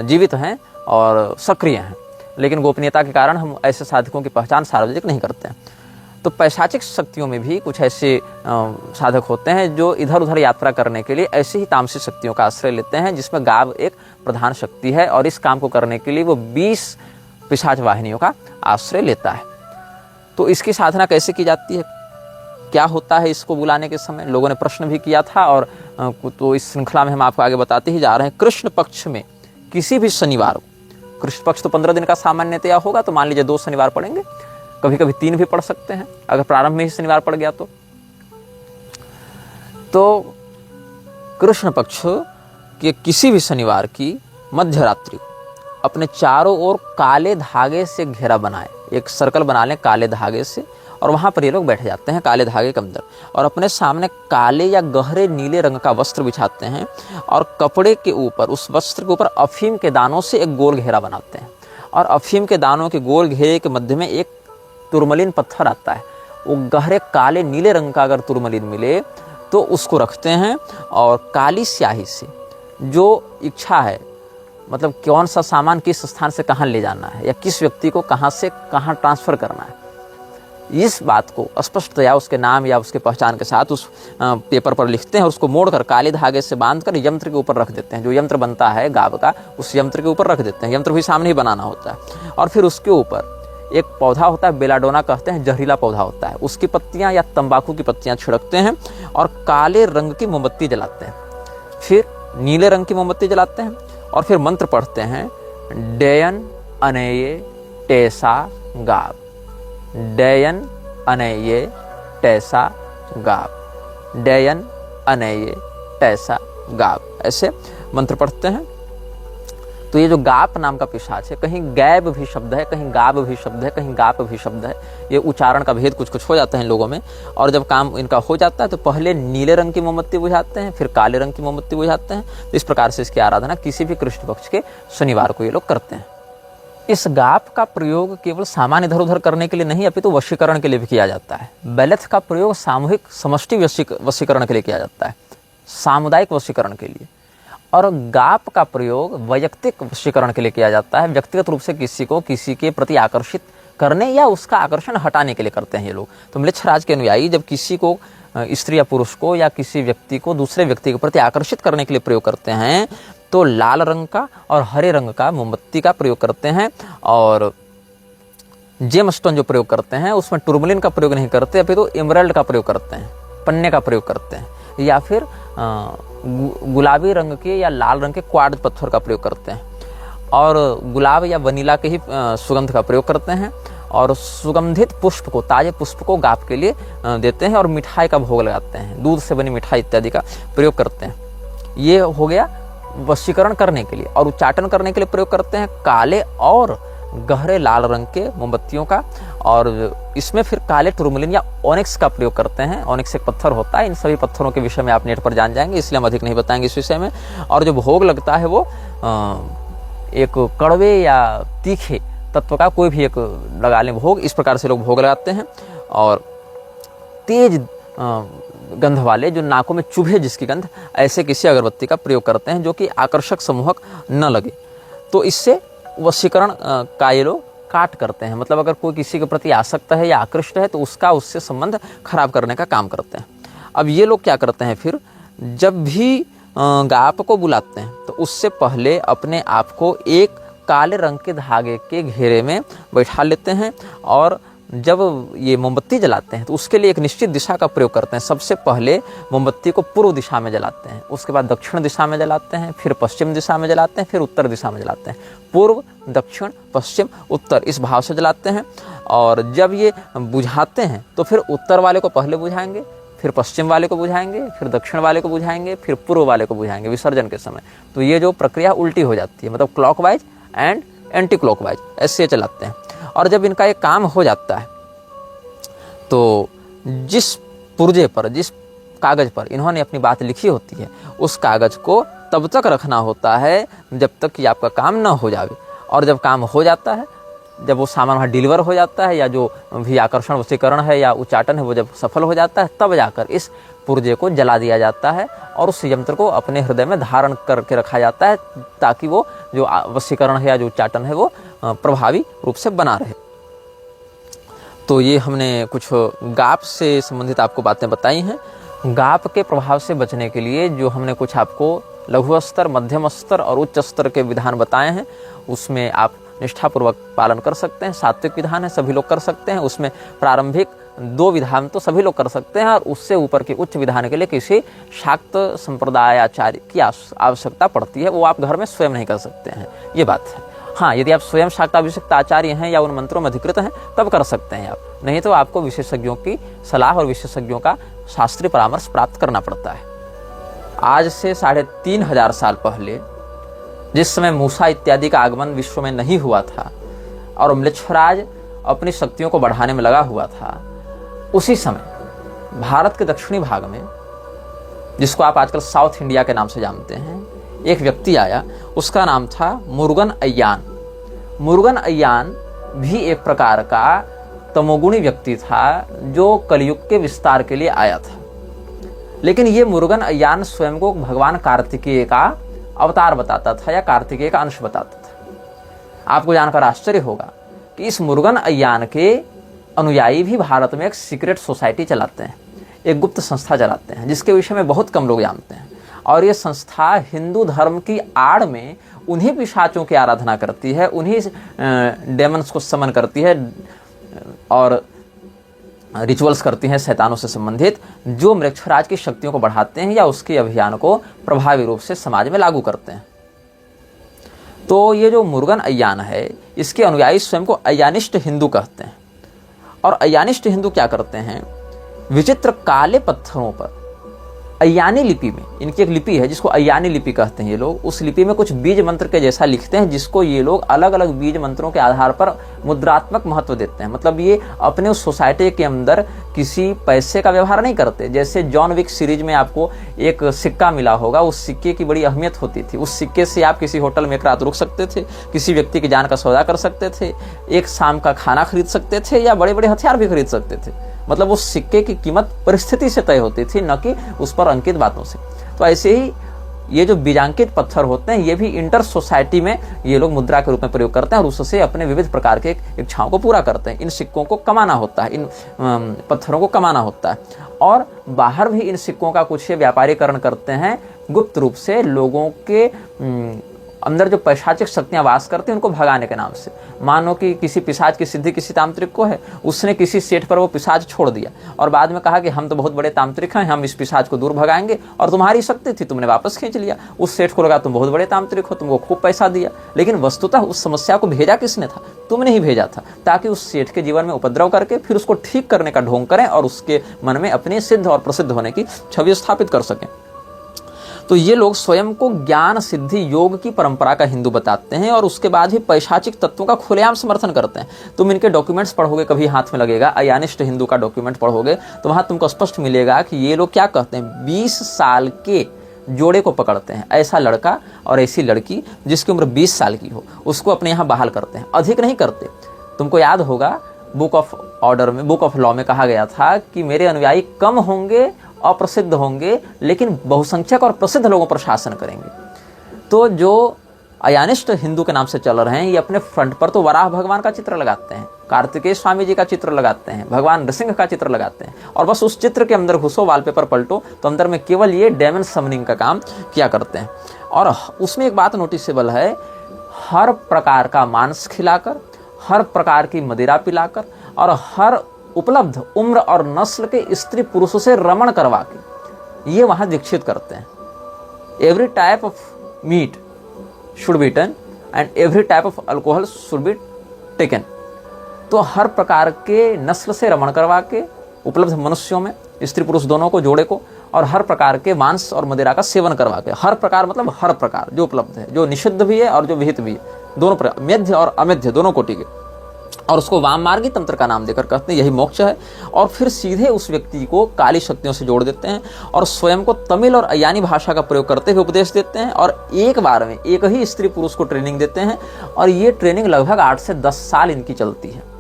जीवित हैं और सक्रिय हैं, लेकिन गोपनीयता के कारण हम ऐसे साधकों की पहचान सार्वजनिक नहीं करते हैं। तो पैशाचिक शक्तियों में भी कुछ ऐसे साधक होते हैं जो इधर उधर यात्रा करने के लिए ऐसी ही तामसिक शक्तियों का आश्रय लेते हैं, जिसमें गाव एक प्रधान शक्ति है और इस काम को करने के लिए वो 20 पिशाच वाहिनियों का आश्रय लेता है। तो इसकी साधना कैसे की जाती है, क्या होता है इसको बुलाने के समय, लोगों ने प्रश्न भी किया था और तो इस श्रृंखला में हम आपको आगे बताते ही जा रहे हैं। कृष्ण पक्ष में किसी भी शनिवार को, कृष्ण पक्ष तो 15 दिन का सामान्यतया होगा, तो मान लीजिए 2 शनिवार पड़ेंगे, कभी कभी 3 भी पड़ सकते हैं अगर प्रारंभ में ही शनिवार पड़ गया तो कृष्ण पक्ष के किसी भी शनिवार की मध्य रात्रि को अपने चारों ओर काले धागे से घेरा बनाए, एक सर्कल बना लें काले धागे से, और वहां पर ये लोग बैठ जाते हैं काले धागे के अंदर, और अपने सामने काले या गहरे नीले रंग का वस्त्र बिछाते हैं और कपड़े के ऊपर, उस वस्त्र के ऊपर अफीम के दानों से एक गोल घेरा बनाते हैं, और अफीम के दानों के गोल घेरे के मध्य में एक तुरमलिन पत्थर आता है। वो गहरे काले नीले रंग का अगर तुरमलिन मिले तो उसको रखते हैं और काली स्याही से जो इच्छा है मतलब कौन सा सामान किस स्थान से कहाँ ले जाना है या किस व्यक्ति को कहाँ से कहाँ ट्रांसफ़र करना है, इस बात को स्पष्टतया उसके नाम या उसके पहचान के साथ उस पेपर पर लिखते हैं और उसको मोड़कर काले धागे से बांधकर यंत्र के ऊपर रख देते हैं। जो यंत्र बनता है गाब का, उस यंत्र के ऊपर रख देते हैं। यंत्र भी सामने ही बनाना होता है। और फिर उसके ऊपर एक पौधा होता है, बेलाडोना कहते हैं, जहरीला पौधा होता है, उसकी पत्तियां या तंबाकू की पत्तियां छिड़कते हैं और काले रंग की मोमबत्ती जलाते हैं। फिर नीले रंग की मोमबत्ती जलाते हैं और फिर मंत्र पढ़ते हैं, डयन अनये टेसा गाब, डयन अनये टेसा गाब, डयन अनये टेसा गाब, ऐसे मंत्र पढ़ते हैं। तो ये जो गाप नाम का पिशाच है, कहीं गैब भी शब्द है, कहीं गाब भी शब्द है, कहीं गाप भी शब्द है। ये उच्चारण का भेद कुछ कुछ हो जाता है इन लोगों में। और जब काम इनका हो जाता है तो पहले नीले रंग की मोमबत्ती बुझाते हैं, फिर काले रंग की मोमबत्ती बुझाते हैं। तो इस प्रकार से इसकी आराधना किसी भी कृष्ण पक्ष के शनिवार को ये लोग करते हैं। इस गाप का प्रयोग केवल सामान इधर उधर करने के लिए नहीं, अपितु वशीकरण के लिए भी किया जाता है। बेलेथ का प्रयोग सामूहिक समष्टि वशीकरण के लिए किया जाता है, सामुदायिक वशीकरण के लिए। और गाप का प्रयोग वैयक्तिक वशीकरण के लिए किया जाता है, व्यक्तिगत रूप से किसी को किसी के प्रति आकर्षित करने या उसका आकर्षण हटाने के लिए करते हैं ये लोग। तो म्लेच्छराज के अनुयायी जब किसी को, स्त्री या पुरुष को या किसी व्यक्ति को दूसरे व्यक्ति के प्रति आकर्षित करने के लिए प्रयोग करते हैं तो लाल रंग का और हरे रंग का मोमबत्ती का प्रयोग करते हैं। और जेमस्टोन जो प्रयोग करते हैं उसमें टुर्मलिन का प्रयोग नहीं करते, अभी तो एमराल्ड का प्रयोग करते हैं, पन्ने का प्रयोग करते हैं, या फिर गुलाबी रंग के या लाल रंग के क्वार्ट्ज पत्थर का प्रयोग करते हैं। और गुलाब या वनीला के ही सुगंध का प्रयोग करते हैं। और सुगंधित पुष्प को, ताजे पुष्प को गाप के लिए देते हैं और मिठाई का भोग लगाते हैं, दूध से बनी मिठाई इत्यादि का प्रयोग करते हैं। ये हो गया वशीकरण करने के लिए। और उच्चाटन करने के लिए प्रयोग करते हैं काले और गहरे लाल रंग के मोमबत्तियों का। और इसमें फिर काले टुर्मलिन या ओनिक्स का प्रयोग करते हैं। ओनिक्स एक पत्थर होता है। इन सभी पत्थरों के विषय में आप नेट पर जान जाएंगे, इसलिए हम अधिक नहीं बताएंगे इस विषय में। और जो भोग लगता है वो एक कड़वे या तीखे तत्व का कोई भी एक लगा लें भोग, इस प्रकार से लोग भोग लगाते हैं। और तेज गंध वाले, जो नाकों में चुभे जिसकी गंध, ऐसे किसी अगरबत्ती का प्रयोग करते हैं जो कि आकर्षक समूहक न लगे। तो इससे वशीकरण का ये लोग काट करते हैं। मतलब अगर कोई किसी के प्रति आसक्त है या आकृष्ट है तो उसका उससे संबंध खराब करने का काम करते हैं। अब ये लोग क्या करते हैं, फिर जब भी गाप को बुलाते हैं तो उससे पहले अपने आप को एक काले रंग के धागे के घेरे में बैठा लेते हैं। और जब ये मोमबत्ती जलाते हैं तो उसके लिए एक निश्चित दिशा का प्रयोग करते हैं। सबसे पहले मोमबत्ती को पूर्व दिशा में जलाते हैं, उसके बाद दक्षिण दिशा में जलाते हैं, फिर पश्चिम दिशा में जलाते हैं, फिर उत्तर दिशा में जलाते हैं। पूर्व, दक्षिण, पश्चिम, उत्तर, इस भाव से जलाते हैं। और जब ये बुझाते हैं तो फिर उत्तर वाले को पहले बुझाएंगे, फिर पश्चिम वाले को बुझाएंगे, फिर दक्षिण वाले को बुझाएंगे, फिर पूर्व वाले को बुझाएंगे विसर्जन के समय। तो ये जो प्रक्रिया उल्टी हो जाती है, मतलब क्लॉकवाइज एंड एंटी क्लॉकवाइज, ऐसे चलाते हैं। और जब इनका एक काम हो जाता है तो जिस पुर्जे पर, जिस कागज पर इन्होंने अपनी बात लिखी होती है, उस कागज को तब तक रखना होता है जब तक कि आपका काम न हो जावे। और जब काम हो जाता है, जब वो सामान वहाँ डिलीवर हो जाता है, या जो भी आकर्षण वशीकरण है या उच्चाटन है वो जब सफल हो जाता है, तब जाकर इस पुर्जे को जला दिया जाता है और उस यंत्र को अपने हृदय में धारण करके रखा जाता है, ताकि वो जो वशीकरण है या जो उच्चाटन है वो प्रभावी रूप से बना रहे। तो ये हमने कुछ गाप से संबंधित आपको बातें बताई हैं। गाप के प्रभाव से बचने के लिए जो हमने कुछ आपको लघु स्तर, मध्यम स्तर और उच्च स्तर के विधान बताए हैं, उसमें आप निष्ठापूर्वक पालन कर सकते हैं। सात्विक विधान है, सभी लोग कर सकते हैं। उसमें प्रारंभिक 2 विधान तो सभी लोग कर सकते हैं और उससे ऊपर के उच्च विधान के लिए किसी शाक्त संप्रदायाचार्य की आवश्यकता पड़ती है, वो आप घर में स्वयं नहीं कर सकते हैं, ये बात है। हाँ, यदि आप स्वयं शाक्ताभिषिक्त आचार्य हैं या उन मंत्रों में अधिकृत हैं तब कर सकते हैं आप, नहीं तो आपको विशेषज्ञों की सलाह और विशेषज्ञों का शास्त्रीय परामर्श प्राप्त करना पड़ता है। आज से 3500 साल पहले, जिस समय मूसा इत्यादि का आगमन विश्व में नहीं हुआ था और म्लेच्छराज अपनी शक्तियों को बढ़ाने में लगा हुआ था, उसी समय भारत के दक्षिणी भाग में, जिसको आप आजकल साउथ इंडिया के नाम से जानते हैं, एक व्यक्ति आया। उसका नाम था मुरुगन अय्यान। मुरुगन अय्यान भी एक प्रकार का तमोगुणी व्यक्ति था जो कलयुग के विस्तार के लिए आया था। लेकिन ये मुरुगन अय्यान स्वयं को भगवान कार्तिकेय का अवतार बताता था या कार्तिकेय का अंश बताता था। आपको जानकर आश्चर्य होगा कि इस मुरुगन अय्यान के अनुयायी भी भारत में एक सीक्रेट सोसाइटी चलाते हैं, एक गुप्त संस्था चलाते हैं, जिसके विषय में बहुत कम लोग जानते हैं। और ये संस्था हिंदू धर्म की आड़ में उन्हीं पिशाचों की आराधना करती है, उन्हीं डेमन्स को समन करती है और रिचुअल्स करती हैं शैतानों से संबंधित, जो मृक्षराज की शक्तियों को बढ़ाते हैं या उसके अभियान को प्रभावी रूप से समाज में लागू करते हैं। तो ये जो मुरुगन अय्यान है, इसके अनुयायी स्वयं को अय्यानिस्ट हिंदू कहते हैं। और अय्यानिस्ट हिंदू क्या करते हैं, विचित्र काले पत्थरों पर अय्यानी लिपि में, इनकी एक लिपि है जिसको अय्यानी लिपि कहते हैं ये लोग, उस लिपि में कुछ बीज मंत्र के जैसा लिखते हैं, जिसको ये लोग अलग अलग बीज मंत्रों के आधार पर मुद्रात्मक महत्व देते हैं। मतलब ये अपने उस सोसाइटी के अंदर किसी पैसे का व्यवहार नहीं करते। जैसे जॉन विक सीरीज में आपको एक सिक्का मिला होगा, उस सिक्के की बड़ी अहमियत होती थी। उस सिक्के से आप किसी होटल में एक रात रुक सकते थे, किसी व्यक्ति की जान का सौदा कर सकते थे, एक शाम का खाना खरीद सकते थे या बड़े बड़े हथियार भी खरीद सकते थे। मतलब उस सिक्के की कीमत परिस्थिति से तय होती थी, न कि उस पर अंकित बातों से। तो ऐसे ही ये जो बीजांकित पत्थर होते हैं, ये भी इंटर सोसाइटी में ये लोग मुद्रा के रूप में प्रयोग करते हैं और उससे अपने विविध प्रकार के इच्छाओं को पूरा करते हैं। इन सिक्कों को कमाना होता है, इन पत्थरों को कमाना होता है। और बाहर भी इन सिक्कों का कुछ व्यापारीकरण करते हैं, गुप्त रूप से लोगों के अंदर जो पैशाचिक शक्तियां वास करती हैं उनको भगाने के नाम से। मानो कि किसी पिशाच की सिद्धि किसी तांत्रिक को है, उसने किसी सेठ पर वो पिशाच छोड़ दिया और बाद में कहा कि हम तो बहुत बड़े तांत्रिक हैं, हम इस पिशाच को दूर भगाएंगे, और तुम्हारी शक्ति थी, तुमने वापस खींच लिया। उस सेठ को लगा तुम बहुत बड़े तांत्रिक हो, तुमको खूब पैसा दिया, लेकिन वस्तुतः उस समस्या को भेजा किसने था? तुमने ही भेजा था, ताकि उस सेठ के जीवन में उपद्रव करके फिर उसको ठीक करने का ढोंग करें और उसके मन में अपने सिद्ध और प्रसिद्ध होने की छवि स्थापित कर सकें। तो ये लोग स्वयं को ज्ञान सिद्धि योग की परंपरा का हिंदू बताते हैं और उसके बाद ही पैशाचिक तत्वों का खुलेआम समर्थन करते हैं। तुम इनके डॉक्यूमेंट्स पढ़ोगे, कभी हाथ में लगेगा अय्यानिस्ट हिंदू का डॉक्यूमेंट पढ़ोगे तो वहां तुमको स्पष्ट मिलेगा कि ये लोग क्या कहते हैं, 20 साल के जोड़े को पकड़ते हैं, ऐसा लड़का और ऐसी लड़की जिसकी उम्र 20 साल की हो, उसको अपने यहाँ बहाल करते हैं, अधिक नहीं करते। तुमको याद होगा बुक ऑफ ऑर्डर में, बुक ऑफ लॉ में कहा गया था कि मेरे अनुयायी कम होंगे, अप्रसिद्ध होंगे, लेकिन बहुसंख्यक और प्रसिद्ध लोगों पर शासन करेंगे। तो जो अय्यानिस्ट हिंदू के नाम से चल रहे हैं, ये अपने फ्रंट पर तो वराह भगवान का चित्र लगाते हैं, कार्तिकेय स्वामी जी का चित्र लगाते हैं, भगवान नृसिंह का चित्र लगाते हैं, और बस उस चित्र के अंदर घुसो, वॉलपेपर पलटो तो अंदर में केवल ये डेमन समनिंग का काम किया करते हैं। और उसमें एक बात नोटिसेबल है, हर प्रकार का मांस खिलाकर, हर प्रकार की मदिरा पिलाकर और हर उपलब्ध उम्र और नस्ल के स्त्री पुरुषों से रमण करवा के ये वहां दीक्षित करते हैं। Every type of meat should be eaten and every type of alcohol should be taken. तो हर प्रकार के नस्ल से रमण करवा के, उपलब्ध मनुष्यों में स्त्री पुरुष दोनों को, जोड़े को, और हर प्रकार के मांस और मदिरा का सेवन करवा के, हर प्रकार मतलब हर प्रकार जो उपलब्ध है, जो निषिद्ध भी है और जो विहित भी है, दोनों प्रकार, मेध्य और अमेध्य दोनों कोटि के, और उसको वाम मार्गी तंत्र का नाम देकर कहते हैं यही मोक्ष है। और फिर सीधे उस व्यक्ति को काली शक्तियों से जोड़ देते हैं और स्वयं को तमिल और अय्यानी भाषा का प्रयोग करते हुए उपदेश देते हैं, और एक बार में एक ही स्त्री पुरुष को ट्रेनिंग देते हैं, और ये ट्रेनिंग लगभग 8 से 10 साल इनकी चलती है।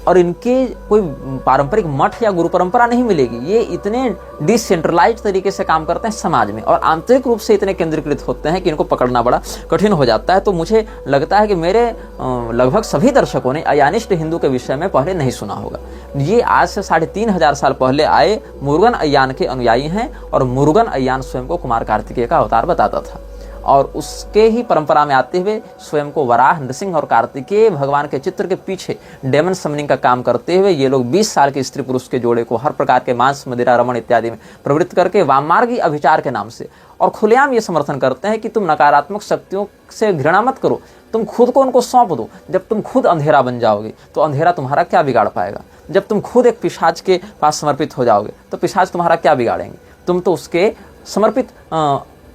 और इनके कोई पारंपरिक मठ या गुरु परंपरा नहीं मिलेगी, ये इतने डिसेंट्रलाइज्ड तरीके से काम करते हैं समाज में और आंतरिक रूप से इतने केंद्रीकृत होते हैं कि इनको पकड़ना बड़ा कठिन हो जाता है। तो मुझे लगता है कि मेरे लगभग सभी दर्शकों ने अय्यानिस्ट हिंदू के विषय में पहले नहीं सुना होगा। ये आज से 3500 साल पहले आए मुरुगन अय्यान के अनुयायी हैं, और मुरुगन अय्यान स्वयं को कुमार कार्तिकेय का अवतार बताता था, और उसके ही परंपरा में आते हुए स्वयं को वराह, नृसिंह और कार्तिकेय भगवान के चित्र के पीछे डेमन समनिंग का काम करते हुए ये लोग 20 साल के स्त्री पुरुष के जोड़े को हर प्रकार के मांस, मदिरा, रमण इत्यादि में प्रवृत्त करके वाममार्गी अभिचार के नाम से और खुलेआम ये समर्थन करते हैं कि तुम नकारात्मक शक्तियों से घृणा मत करो, तुम खुद को उनको सौंप दो। जब तुम खुद अंधेरा बन जाओगे तो अंधेरा तुम्हारा क्या बिगाड़ पाएगा? जब तुम खुद एक पिशाच के पास समर्पित हो जाओगे तो पिशाच तुम्हारा क्या बिगाड़ेंगे? तुम तो उसके समर्पित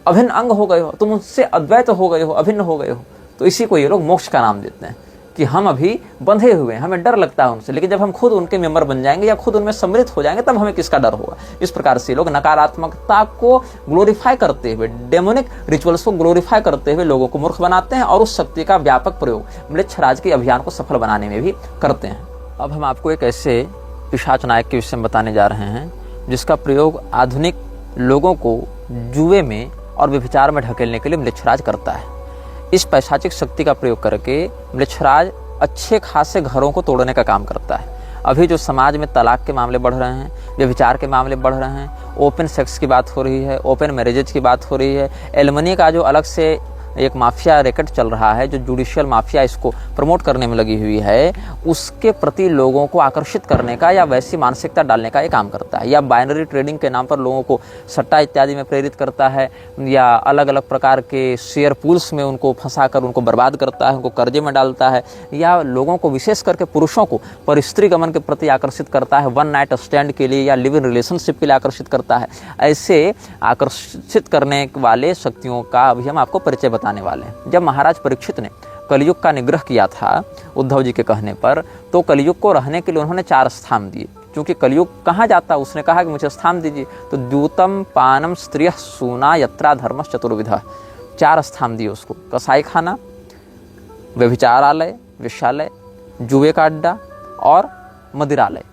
अभिन्न अंग हो गए हो, तुम उससे अद्वैत हो गए हो, अभिन्न हो गए हो। तो इसी को ये लोग मोक्ष का नाम देते हैं कि हम अभी बंधे हुए हैं, हमें डर लगता है उनसे, लेकिन जब हम खुद उनके मेंबर बन जाएंगे या खुद उनमें सम्मिलित हो जाएंगे तब हमें किसका डर होगा। इस प्रकार से लोग नकारात्मकता को ग्लोरीफाई करते हुए, डेमोनिक रिचुअल्स को ग्लोरीफाई करते हुए लोगों को मूर्ख बनाते हैं और उस शक्ति का व्यापक प्रयोग मृक्षराज के अभियान को सफल बनाने में भी करते हैं। अब हम आपको एक ऐसे पिशाच नायक के विषय में बताने जा रहे हैं जिसका प्रयोग आधुनिक लोगों को जुए में और व्यभिचार में ढकेलने के लिए म्लेच्छराज करता है। इस पैशाचिक शक्ति का प्रयोग करके म्लेच्छराज अच्छे खासे घरों को तोड़ने का काम करता है। अभी जो समाज में तलाक के मामले बढ़ रहे हैं, व्यभिचार के मामले बढ़ रहे हैं, ओपन सेक्स की बात हो रही है, ओपन मैरिजेज की बात हो रही है, एलिमनी का जो अलग से एक माफिया रैकेट चल रहा है, जो जुडिशियल माफिया इसको प्रमोट करने में लगी हुई है, उसके प्रति लोगों को आकर्षित करने का या वैसी मानसिकता डालने का ये काम करता है। या बाइनरी ट्रेडिंग के नाम पर लोगों को सट्टा इत्यादि में प्रेरित करता है, या अलग अलग प्रकार के शेयर पूल्स में उनको फंसाकर उनको बर्बाद करता है, उनको कर्जे में डालता है, या लोगों को विशेष करके पुरुषों को परिस्त्री गमन के प्रति आकर्षित करता है, वन नाइट स्टैंड के लिए या लिव इन रिलेशनशिप के लिए आकर्षित करता है। ऐसे आकर्षित करने वाले शक्तियों का अभी हम आपको परिचय बताने वाले हैं। जब महाराज परीक्षित ने कलयुग का निग्रह किया था उद्धव जी के कहने पर, तो कलयुग को रहने के लिए उन्होंने 4 स्थान दिए। क्योंकि कलयुग कहाँ जाता, उसने कहा कि मुझे स्थान दीजिए, तो द्यूतम पानम स्त्रियः सूना यत्रा धर्मश्च चतुर्विधः, 4 स्थान दिए उसको। कसाई खाना, व्यभिचारालय, वेश्यालय, जुए का अड्डा और मदिरालय।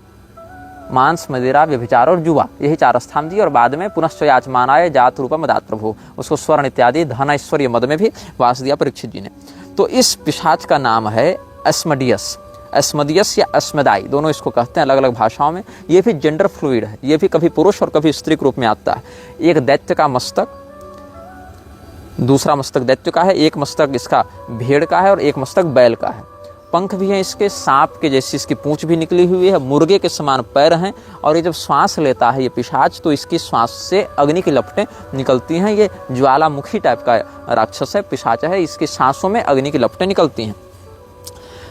मांस, मदिरा, व्यभिचार और जुआ, यही 4 स्थान दिए। और बाद में पुनश्च याचमानाय जात रूपम मदात प्रभु, उसको स्वर्ण इत्यादि धन ऐश्वर्य मद में भी वास दिया परीक्षित जी ने। तो इस पिशाच का नाम है एस्मोडियस। एस्मोडियस या एस्मेदाई, दोनों इसको कहते हैं अलग अलग भाषाओं में। ये भी जेंडर फ्लूइड है, ये भी कभी पुरुष और कभी स्त्री के रूप में आता है। एक दैत्य का मस्तक, दूसरा मस्तक दैत्य का है, एक मस्तक इसका भेड़ का है और एक मस्तक बैल का है। पंख भी हैं इसके, सांप के जैसी इसकी पूंछ भी निकली हुई है, मुर्गे के समान पैर हैं। और ये जब श्वास लेता है ये पिशाच, तो इसकी श्वास से अग्नि की लपटें निकलती हैं। ये ज्वालामुखी टाइप का राक्षस है, पिशाच है, इसकी सांसों में अग्नि की लपटें निकलती हैं।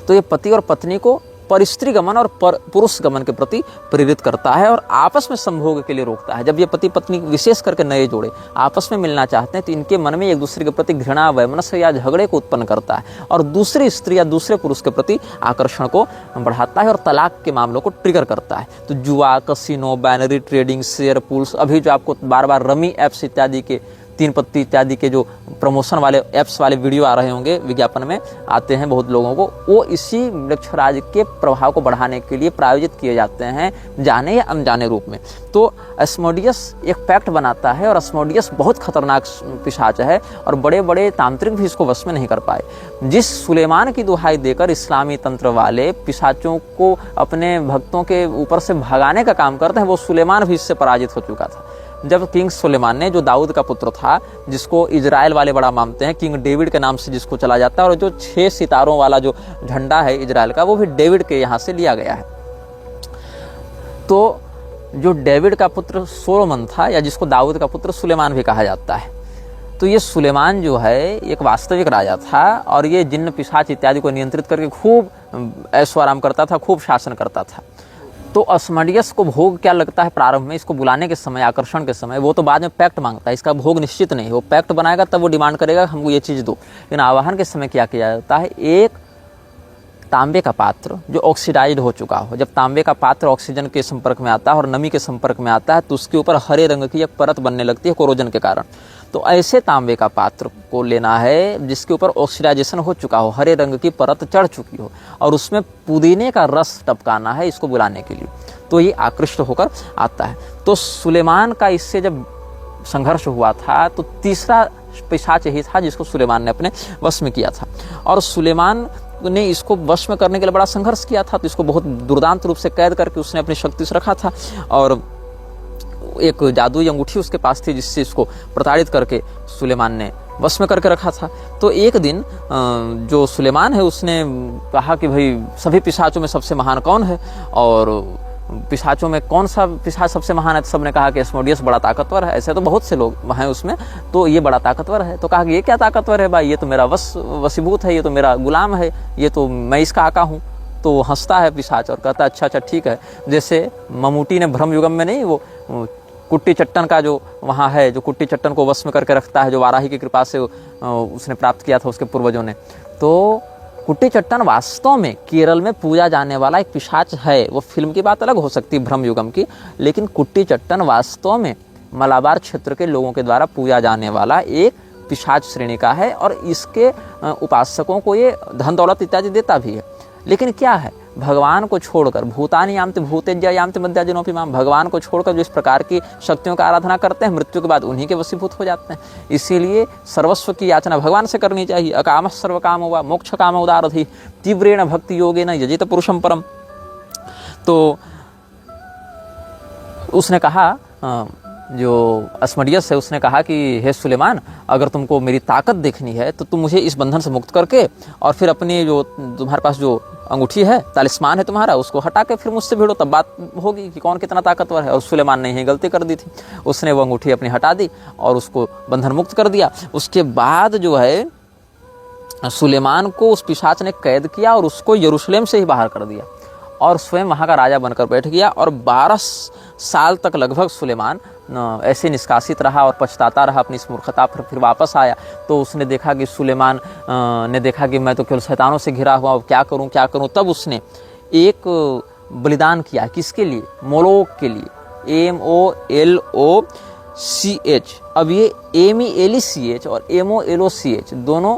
तो ये पति और पत्नी को परिस्त्री गमन और पुरुष गमन के प्रति प्रेरित करता है और आपस में संभोग के लिए रोकता है। जब ये पति पत्नी विशेष करके नए जोड़े आपस में मिलना चाहते हैं, तो इनके मन में एक दूसरे के प्रति घृणा, वैमनस्य या झगड़े को उत्पन्न करता है और दूसरी स्त्री या दूसरे पुरुष के प्रति आकर्षण को बढ़ाता है और तलाक के मामलों को ट्रिगर करता है। तो जुआ, casino, binary trading, share pools, अभी जो आपको बार बार रमी ऐप्स इत्यादि के, 3 पत्ती इत्यादि के जो प्रमोशन वाले ऐप्स वाले वीडियो आ रहे होंगे, विज्ञापन में आते हैं बहुत लोगों को, वो इसी म्लेच्छराज के प्रभाव को बढ़ाने के लिए प्रायोजित किए जाते हैं, जाने या अनजाने रूप में। तो एस्मोडियस एक पैक्ट बनाता है और एस्मोडियस बहुत खतरनाक पिशाच है और बड़े बड़े तांत्रिक भी इसको वश में नहीं कर पाए। जिस सुलेमान की दुहाई देकर इस्लामी तंत्र वाले पिशाचों को अपने भक्तों के ऊपर से भगाने का काम करते हैं, वो सुलेमान भी इससे पराजित हो चुका था। जब किंग सुलेमान ने, जो दाऊद का पुत्र था, जिसको इजराइल वाले बड़ा मानते हैं, किंग डेविड के नाम से जिसको चला जाता है, और जो 6 सितारों वाला जो झंडा है इजराइल का, वो भी डेविड के यहाँ से लिया गया है। तो जो डेविड का पुत्र सोलोमन था, या जिसको दाऊद का पुत्र सुलेमान भी कहा जाता है, तो ये सुलेमान जो है एक वास्तविक राजा था और ये जिन्न पिशाच इत्यादि को नियंत्रित करके खूब ऐशो आराम करता था, खूब शासन करता था। तो एस्मोडियस को भोग क्या लगता है प्रारंभ में, इसको बुलाने के समय, आकर्षण के समय, वो तो बाद में पैक्ट मांगता है, इसका भोग निश्चित नहीं है। वो पैक्ट बनाएगा तब वो डिमांड करेगा हमको ये चीज़ दो। लेकिन आवाहन के समय क्या किया जाता है, एक तांबे का पात्र जो ऑक्सीडाइज्ड हो चुका हो, जब तांबे का पात्र ऑक्सीजन के संपर्क में आता है और नमी के संपर्क में आता है, तो उसके ऊपर हरे रंग की एक परत बनने लगती है कोरोजन के कारण। तो ऐसे तांबे का पात्र को लेना है जिसके ऊपर ऑक्सीडाइजेशन हो चुका हो, हरे रंग की परत चढ़ चुकी हो, और उसमें पुदीने का रस टपकाना है इसको बुलाने के लिए। तो ये आकृष्ट होकर आता है। तो सुलेमान का इससे जब संघर्ष हुआ था, तो तीसरा पिशाच यही था जिसको सुलेमान ने अपने वश में किया था। और सुलेमान ने इसको वश में करने के लिए बड़ा संघर्ष किया था, तो इसको बहुत दुर्दांत रूप से कैद करके उसने अपनी शक्ति से रखा था। और एक जादुई अंगूठी उसके पास थी जिससे इसको प्रताड़ित करके सुलेमान ने वश में करके रखा था। तो एक दिन जो सुलेमान है उसने कहा कि भाई सभी पिशाचों में सबसे महान कौन है, और पिशाचों में कौन सा पिशाच सबसे महान है। तो सबने कहा कि एस्मोडियस बड़ा ताकतवर है। ऐसे तो बहुत से लोग हैं उसमें, तो ये बड़ा ताकतवर है। तो कहा कि ये क्या ताकतवर है भाई, ये तो मेरा वशीभूत है, ये तो मेरा गुलाम है, ये तो मैं इसका आका हूँ। तो हंसता है पिशाच और कहता है अच्छा अच्छा ठीक है। जैसे ममूटी ने भ्रम युगम में नहीं वो कुट्टी चट्टन का जो वहाँ है, जो कुट्टी चट्टन को वश में करके रखता है, जो वाराही की कृपा से उसने प्राप्त किया था उसके पूर्वजों ने। तो कुट्टी चट्टन वास्तव में केरल में पूजा जाने वाला एक पिशाच है। वो फिल्म की बात अलग हो सकती है भ्रम युगम की, लेकिन कुट्टी चट्टन वास्तव में मलाबार क्षेत्र के लोगों के द्वारा पूजा जाने वाला एक पिशाच श्रेणी का है, और इसके उपासकों को ये धन दौलत इत्यादि देता भी है। लेकिन क्या है, भगवान को छोड़कर भूतानि यान्ति भूतेज्य यान्ति मद्याजिनोपि माम, भगवान को छोड़कर जो इस प्रकार की शक्तियों का आराधना करते हैं मृत्यु के बाद उन्हीं के वशीभूत हो जाते हैं। इसीलिए सर्वस्व की याचना भगवान से करनी चाहिए। अकाम सर्व काम हुआ मोक्ष काम उदारधि तीव्रेण भक्ति योगेन यजित पुरुषम परम। तो उसने कहा, जो अस्मडियस है उसने कहा कि हे सुलेमान, अगर तुमको मेरी ताकत देखनी है तो तुम मुझे इस बंधन से मुक्त करके और फिर अपनी जो तुम्हारे पास जो अंगूठी है, तालिस्मान है तुम्हारा, उसको हटा के फिर मुझसे भिड़ो, तब बात होगी कि कौन कितना ताकतवर है। और सुलेमान ने यही गलती कर दी थी, उसने वो अंगूठी अपनी हटा दी और उसको बंधन मुक्त कर दिया। उसके बाद जो है सुलेमान को उस पिशाच ने कैद किया और उसको यरूशलेम से ही बाहर कर दिया और स्वयं वहाँ का राजा बनकर बैठ गया। और 12 साल तक लगभग सुलेमान ऐसे निष्कासित रहा और पछताता रहा अपनी इस मूर्खता पर। फिर वापस आया तो उसने देखा कि सुलेमान ने देखा कि मैं तो केवल शैतानों से घिरा हुआ, अब क्या करूं क्या करूं। तब उसने एक बलिदान किया, किसके लिए? मोलोक के लिए, MOLOCH। अब ये MELECH और MOLOCH दोनों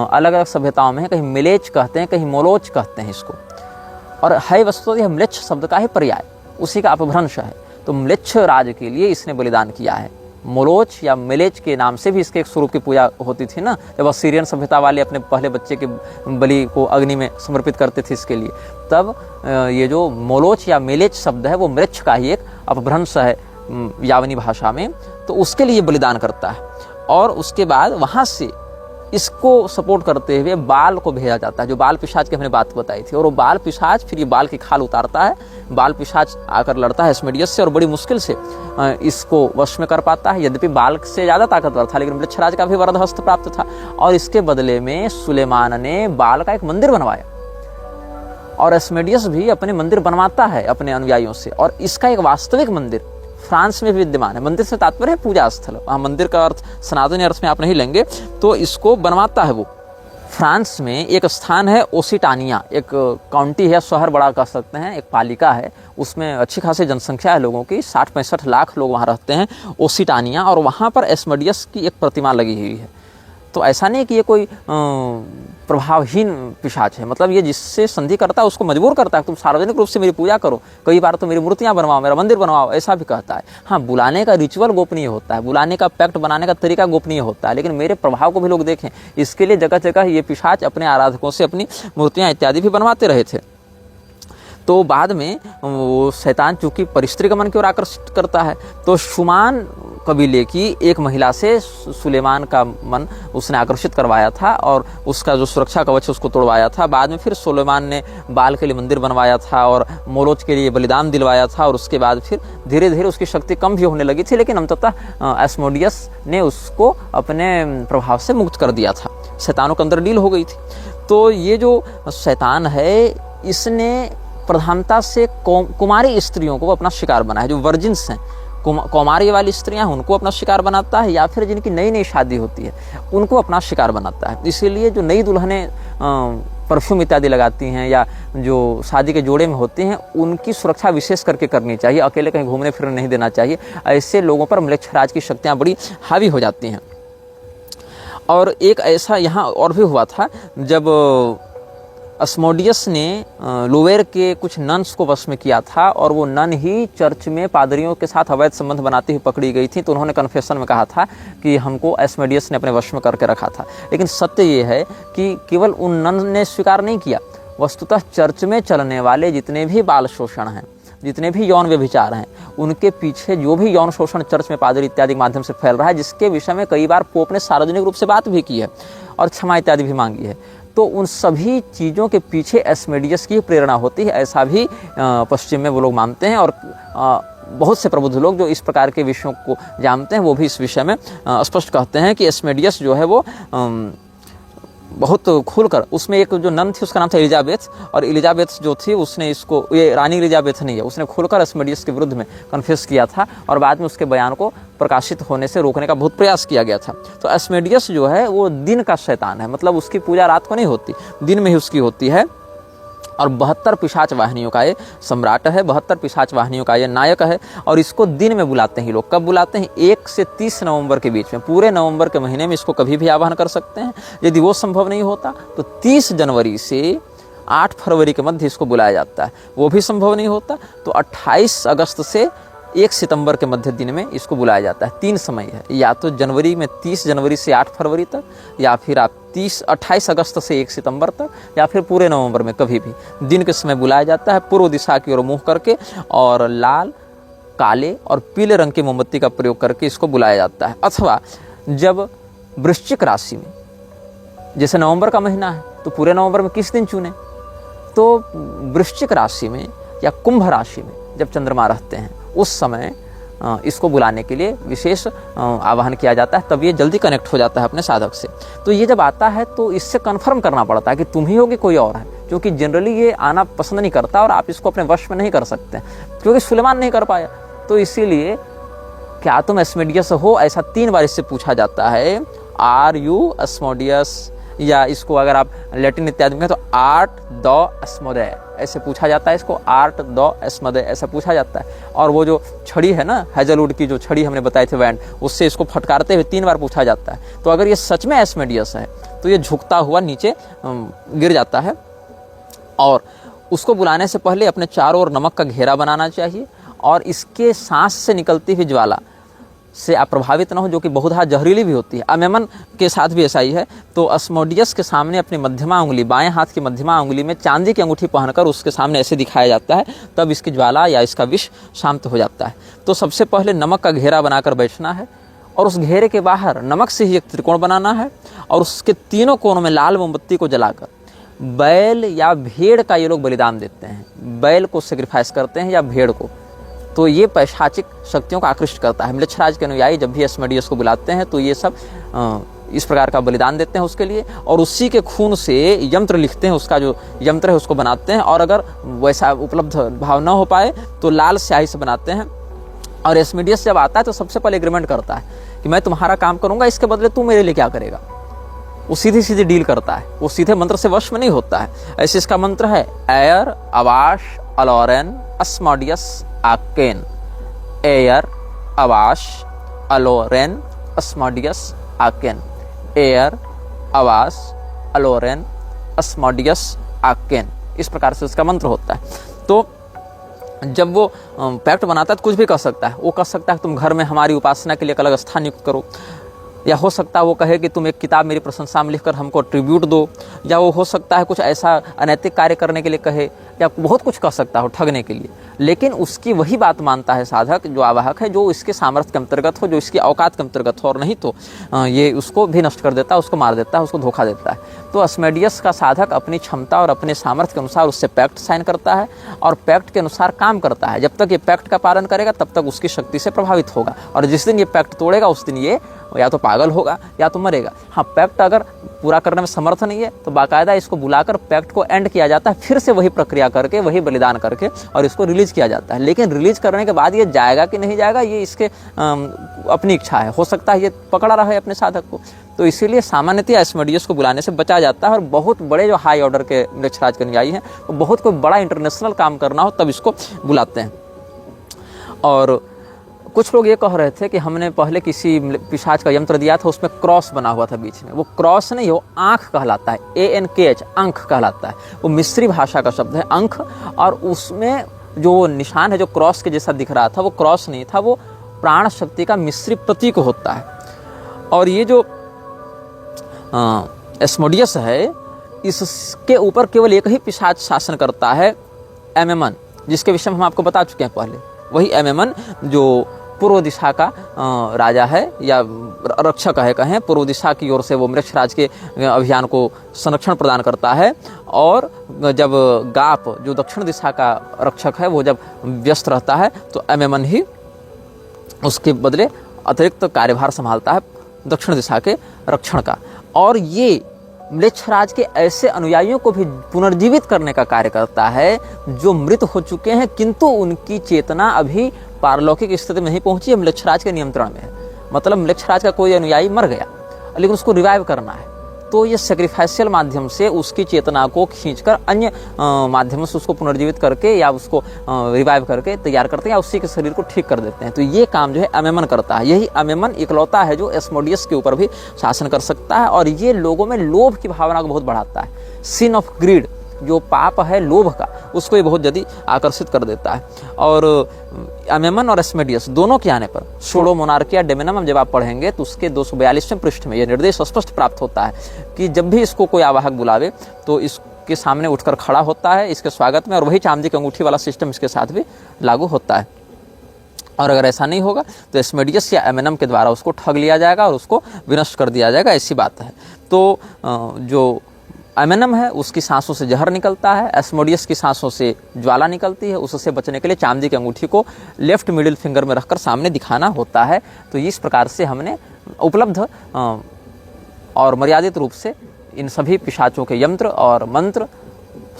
अलग अलग सभ्यताओं में है, कहीं मिलेच कहते हैं, कहीं मोलोच कहते हैं इसको। और है वस्तु यह म्लेच्छ शब्द का ही पर्याय, उसी का अपभ्रंश है। तो म्लेच्छ राज के लिए इसने बलिदान किया है। मोलोच या मिलेच के नाम से भी इसके एक स्वरूप की पूजा होती थी ना, जब असीरियन सभ्यता वाले अपने पहले बच्चे के बलि को अग्नि में समर्पित करते थे इसके लिए। तब ये जो मोलोच या मिलेच शब्द है वो म्लेच्छ का ही एक अपभ्रंश है यावनी भाषा में, तो उसके लिए बलिदान करता है। और उसके बाद वहाँ से इसको सपोर्ट करते हुए बाल को भेजा जाता है, जो बाल पिशाच की हमने बात बताई थी। और वो बाल पिशाच फिर ये बाल की खाल उतारता है, बाल पिशाच आकर लड़ता है अस्मडियस से और बड़ी मुश्किल से इसको वश में कर पाता है। यद्यपि बाल से ज़्यादा ताकतवर था, लेकिन म्लेच्छराज का भी वरद हस्त प्राप्त था। और इसके बदले में सुलेमान ने बाल का एक मंदिर बनवाया और अस्मडियस भी अपने मंदिर बनवाता है अपने अनुयायियों से। और इसका एक वास्तविक मंदिर फ्रांस में भी विद्यमान है। मंदिर से तात्पर्य है पूजा स्थल, वहाँ मंदिर का अर्थ सनातनी अर्थ में आप नहीं लेंगे। तो इसको बनवाता है वो। फ्रांस में एक स्थान है ओसिटानिया, एक काउंटी है, शहर बड़ा कह सकते हैं, एक पालिका है, उसमें अच्छी खासी जनसंख्या है लोगों की, 60-65 लाख लोग वहाँ रहते हैं, ओसिटानिया। और वहाँ पर अस्मडियस की एक प्रतिमा लगी हुई है। तो ऐसा नहीं कि ये कोई प्रभावहीन पिशाच है, मतलब ये जिससे संधि करता है उसको मजबूर करता है तुम सार्वजनिक रूप से मेरी पूजा करो, कई बार तो मेरी मूर्तियां बनवाओ, मेरा मंदिर बनवाओ, ऐसा भी कहता है। हाँ, बुलाने का रिचुअल गोपनीय होता है, बुलाने का पैक्ट बनाने का तरीका गोपनीय होता है, लेकिन मेरे प्रभाव को भी लोग देखें, इसके लिए जगह जगह ये पिशाच अपने आराधकों से अपनी मूर्तियां इत्यादि भी बनवाते रहे थे। तो बाद में वो शैतान चूंकि परिस्त्री गमन की ओर आकर्षित करता है, तो शुमान कबीले की एक महिला से सुलेमान का मन उसने आकर्षित करवाया था और उसका जो सुरक्षा कवच उसको तोड़वाया था। बाद में फिर सुलेमान ने बाल के लिए मंदिर बनवाया था और मोलोच के लिए बलिदान दिलवाया था। और उसके बाद फिर धीरे धीरे उसकी शक्ति कम भी होने लगी थी, लेकिन अंततः अस्मोडियस ने उसको अपने प्रभाव से मुक्त कर दिया था, शैतानों के अंदर डील हो गई थी। तो ये जो शैतान है इसने प्रधानता से कुमारी स्त्रियों को अपना शिकार बनाया, जो वर्जिन्स हैं, कौमारी वाली स्त्रियां हैं उनको अपना शिकार बनाता है, या फिर जिनकी नई नई शादी होती है उनको अपना शिकार बनाता है। इसीलिए जो नई दुल्हनें परफ्यूम इत्यादि लगाती हैं या जो शादी के जोड़े में होते हैं उनकी सुरक्षा विशेष करके करनी चाहिए, अकेले कहीं घूमने फिरने नहीं देना चाहिए। ऐसे लोगों पर म्लेच्छराज की शक्तियाँ बड़ी हावी हो जाती हैं। और एक ऐसा यहाँ और भी हुआ था, जब अस्मोडियस ने लोवेर के कुछ नन्स को वश में किया था और वो नन ही चर्च में पादरियों के साथ अवैध संबंध बनाती हुई पकड़ी गई थी, तो उन्होंने कन्फेशन में कहा था कि हमको अस्मोडियस ने अपने वश में करके रखा था। लेकिन सत्य ये है कि केवल उन नन ने स्वीकार नहीं किया, वस्तुतः चर्च में चलने वाले जितने भी बाल शोषण हैं, जितने भी यौन व्यभिचार हैं, उनके पीछे जो भी यौन शोषण चर्च में पादरी इत्यादि के माध्यम से फैल रहा है, जिसके विषय में कई बार पोप ने सार्वजनिक रूप से बात भी की है और क्षमा इत्यादि भी मांगी है, तो उन सभी चीज़ों के पीछे अस्मोडियस की प्रेरणा होती है, ऐसा भी पश्चिम में वो लोग मानते हैं। और बहुत से प्रबुद्ध लोग जो इस प्रकार के विषयों को जानते हैं वो भी इस विषय में स्पष्ट कहते हैं कि अस्मोडियस जो है वो बहुत खुलकर, उसमें एक जो नन थी उसका नाम था एलिजाबेथ, और एलिजाबेथ जो थी उसने इसको, ये रानी एलिजाबेथ नहीं है, उसने खुलकर अस्मोडियस के विरुद्ध में कन्फेस किया था और बाद में उसके बयान को प्रकाशित होने से रोकने का बहुत प्रयास किया गया था। तो अस्मोडियस जो है वो दिन का शैतान है, मतलब उसकी पूजा रात को नहीं होती, दिन में ही उसकी होती है। और 72 पिशाच वाहिनियों का ये सम्राट है, 72 पिशाच वाहिनियों का ये नायक है। और इसको दिन में बुलाते हैं लोग, कब बुलाते हैं? 1 से 30 नवंबर के बीच में, पूरे नवंबर के महीने में इसको कभी भी आवाहन कर सकते हैं। यदि वो संभव नहीं होता तो 30 जनवरी से 8 फरवरी के मध्य इसको बुलाया जाता है। वो भी संभव नहीं होता तो 28 अगस्त से 1 सितंबर के मध्य दिन में इसको बुलाया जाता है। 3 समय है, या तो जनवरी में 30 जनवरी से 8 फरवरी तक, या फिर आप 28 अगस्त से 1 सितंबर तक, या फिर पूरे नवंबर में कभी भी दिन के समय बुलाया जाता है। पूर्व दिशा की ओर मुँह करके और लाल, काले और पीले रंग की मोमबत्ती का प्रयोग करके इसको बुलाया जाता है। अथवा जब वृश्चिक राशि में, जैसे नवंबर का महीना है तो पूरे नवंबर में किस दिन चुने, तो वृश्चिक राशि में या कुंभ राशि में जब चंद्रमा रहते हैं उस समय इसको बुलाने के लिए विशेष आवाहन किया जाता है, तब ये जल्दी कनेक्ट हो जाता है अपने साधक से। तो ये जब आता है तो इससे कन्फर्म करना पड़ता है कि तुम ही हो कि कोई और है, क्योंकि जनरली ये आना पसंद नहीं करता और आप इसको अपने वश में नहीं कर सकते, क्योंकि सुलेमान नहीं कर पाया। तो इसीलिए क्या तुम एस्मोडियस हो, ऐसा 3 बार इससे पूछा जाता है। आर यू एस्मोडियस, या इसको अगर आप लैटिन इत्यादि में तो आर्ट द एस्मोदे ऐसे पूछा जाता है, इसको आर्ट द एस्मोदे ऐसा पूछा जाता है। और वो जो छड़ी है ना, हेजलवुड की जो छड़ी हमने बताई थी वैंड, उससे इसको फटकारते हुए 3 बार पूछा जाता है। तो अगर ये सच में एस्मोडियस है तो ये झुकता हुआ नीचे गिर जाता है, और उसको बुलाने से पहले अपने चारों ओर नमक का घेरा बनाना चाहिए, और इसके सांस से निकलती हुई ज्वाला से आप प्रभावित न हो, जो कि बहुत जहरीली भी होती है। अमेमन के साथ भी ऐसा ही है। तो एस्मोडियस के सामने अपनी मध्यमा उंगली, बाएं हाथ की मध्यमा उंगली में चांदी की अंगूठी पहनकर उसके सामने ऐसे दिखाया जाता है, तब इसकी ज्वाला या इसका विष शांत हो जाता है। तो सबसे पहले नमक का घेरा बनाकर बैठना है, और उस घेरे के बाहर नमक से ही एक त्रिकोण बनाना है, और उसके तीनों कोनों में लाल मोमबत्ती को जलाकर बैल या भेड़ का ये लोग बलिदान देते हैं। बैल को सेक्रीफाइस करते हैं या भेड़ को। तो ये पैशाचिक शक्तियों को आकृष्ट करता है। म्लेच्छराज के अनुयायी जब भी एस्मोडियस को बुलाते हैं तो ये सब इस प्रकार का बलिदान देते हैं उसके लिए, और उसी के खून से यंत्र लिखते हैं, उसका जो यंत्र है उसको बनाते हैं। और अगर वैसा उपलब्ध भाव न हो पाए तो लाल स्याही से बनाते हैं। और एस्मोडियस जब आता है तो सबसे पहले एग्रीमेंट करता है कि मैं तुम्हारा काम करूंगा, इसके बदले तू मेरे लिए क्या करेगा। वो सीधी सीधी डील करता है, वो सीधे मंत्र से वश में नहीं होता है। ऐसे इसका मंत्र है air Awas अलोरेन एस्मोडियस आकेन। Air Awas अलोरेन एस्मोडियस आकेन। Air Awas अलोरेन एस्मोडियस आकेन, इस प्रकार से उसका मंत्र होता है। तो जब वो पैक्ट बनाता है तो कुछ भी कर सकता है। वो कह सकता है तुम घर में हमारी उपासना के लिए एक अलग स्थान नियुक्त करो, या हो सकता है वो कहे कि तुम एक किताब मेरी प्रशंसा में लिखकर हमको ट्रिब्यूट दो, या वो हो सकता है कुछ ऐसा अनैतिक कार्य करने के लिए कहे, या बहुत कुछ कर सकता हो ठगने के लिए। लेकिन उसकी वही बात मानता है साधक, जो आवाहक है, जो इसके सामर्थ्य के अंतर्गत हो, जो इसकी औकात के अंतर्गत हो, और नहीं तो ये उसको भी नष्ट कर देता है, उसको मार देता है, उसको धोखा देता है। तो एस्मोडियस का साधक अपनी क्षमता और अपने सामर्थ्य के अनुसार उससे पैक्ट साइन करता है, और पैक्ट के अनुसार काम करता है। जब तक ये पैक्ट का पालन करेगा तब तक उसकी शक्ति से प्रभावित होगा, और जिस दिन ये पैक्ट तोड़ेगा उस दिन ये या तो पागल होगा या तो मरेगा। हाँ, पैक्ट अगर पूरा करने में समर्थ नहीं है तो बाकायदा इसको बुलाकर पैक्ट को एंड किया जाता है, फिर से वही प्रक्रिया करके, वही बलिदान करके, और इसको रिलीज किया जाता है। लेकिन रिलीज करने के बाद ये जाएगा कि नहीं जाएगा ये इसके अपनी इच्छा है। हो सकता है ये पकड़ा रहा है अपने साधक को। तो इसीलिए सामान्यतः एस्मोडियस को बुलाने से बचा जाता है। और बहुत बड़े जो हाई ऑर्डर के म्लेच्छराज के अनुयायी हैं, वो बहुत कोई बड़ा इंटरनेशनल काम करना हो तब इसको बुलाते हैं। और कुछ लोग ये कह रहे थे कि हमने पहले किसी पिशाच का यंत्र दिया था, उसमें क्रॉस बना हुआ था बीच में। वो क्रॉस नहीं, वो आंख कहलाता है, ANKH, अंख कहलाता है। वो मिस्री भाषा का शब्द है अंख, और उसमें जो निशान है जो क्रॉस के जैसा दिख रहा था वो क्रॉस नहीं था, वो प्राण शक्ति का मिस्री प्रतीक होता है। और ये जो एस्मोडियस है, इसके ऊपर केवल एक ही पिशाच शासन करता है, एमेमन, जिसके विषय में हम आपको बता चुके हैं पहले। वही एमेमन जो पूर्व दिशा का राजा है या रक्षक है, कहें पूर्व दिशा की ओर से वो म्लेच्छराज के अभियान को संरक्षण प्रदान करता है। और जब गाप जो दक्षिण दिशा का रक्षक है वो जब व्यस्त रहता है तो एमेमन ही उसके बदले अतिरिक्त कार्यभार संभालता है दक्षिण दिशा के रक्षण का। और ये म्लेच्छराज के ऐसे अनुयायियों को भी पुनर्जीवित करने का कार्य करता है जो मृत हो चुके हैं, किंतु उनकी चेतना अभी पारलौकिक स्थिति में नहीं पहुंची है, म्लेच्छराज के नियंत्रण में है। मतलब म्लेच्छराज का कोई अनुयायी मर गया लेकिन उसको रिवाइव करना है, तो ये सेक्रीफाइशियल माध्यम से उसकी चेतना को खींचकर अन्य माध्यमों से उसको पुनर्जीवित करके या उसको रिवाइव करके तैयार करते हैं या उसी के शरीर को ठीक कर देते हैं। तो ये काम जो है एमेमन करता है। यही एमेमन इकलौता है जो एस्मोडियस के ऊपर भी शासन कर सकता है, और ये लोगों में लोभ की भावना को बहुत बढ़ाता है। सिन ऑफ ग्रीड, जो पाप है लोभ का, उसको ये बहुत जल्दी आकर्षित कर देता है। और अमेमन और एस्मेडियस दोनों के आने पर सूडो मोनार्किया डेमोनियम जब आप पढ़ेंगे तो उसके 242वें पृष्ठ में यह निर्देश स्पष्ट प्राप्त होता है कि जब भी इसको कोई आवाहक बुलावे तो इसके सामने उठकर खड़ा होता है इसके स्वागत में, और वही चांदी की अंगूठी वाला सिस्टम इसके साथ भी लागू होता है। और अगर ऐसा नहीं होगा तो एस्मेडियस या एमेनम के द्वारा उसको ठग लिया जाएगा और उसको विनष्ट कर दिया जाएगा, ऐसी बात है। तो जो एमेनम है उसकी सांसों से जहर निकलता है, एस्मोडियस की सांसों से ज्वाला निकलती है। उससे बचने के लिए चांदी की अंगूठी को लेफ्ट मिडिल फिंगर में रखकर सामने दिखाना होता है। तो इस प्रकार से हमने उपलब्ध और मर्यादित रूप से इन सभी पिशाचों के यंत्र और मंत्र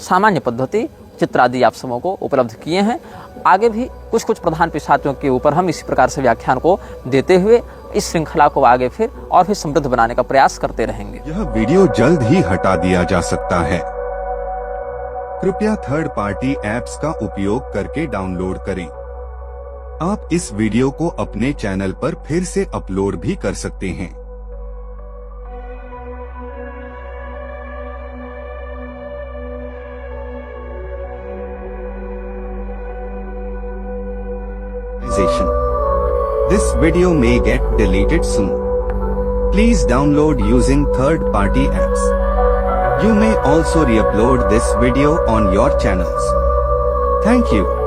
सामान्य पद्धति चित्र आदि आप सबों को उपलब्ध किए हैं। आगे भी कुछ कुछ प्रधान पिशाचों के ऊपर हम इसी प्रकार से व्याख्यान को देते हुए इस श्रृंखला को आगे फिर और भी समृद्ध बनाने का प्रयास करते रहेंगे। यह वीडियो जल्द ही हटा दिया जा सकता है। कृपया थर्ड पार्टी ऐप्स का उपयोग करके डाउनलोड करें। आप इस वीडियो को अपने चैनल पर फिर से अपलोड भी कर सकते हैं। This video may get deleted soon. Please download using third-party apps. You may also re-upload this video on your channels. Thank you.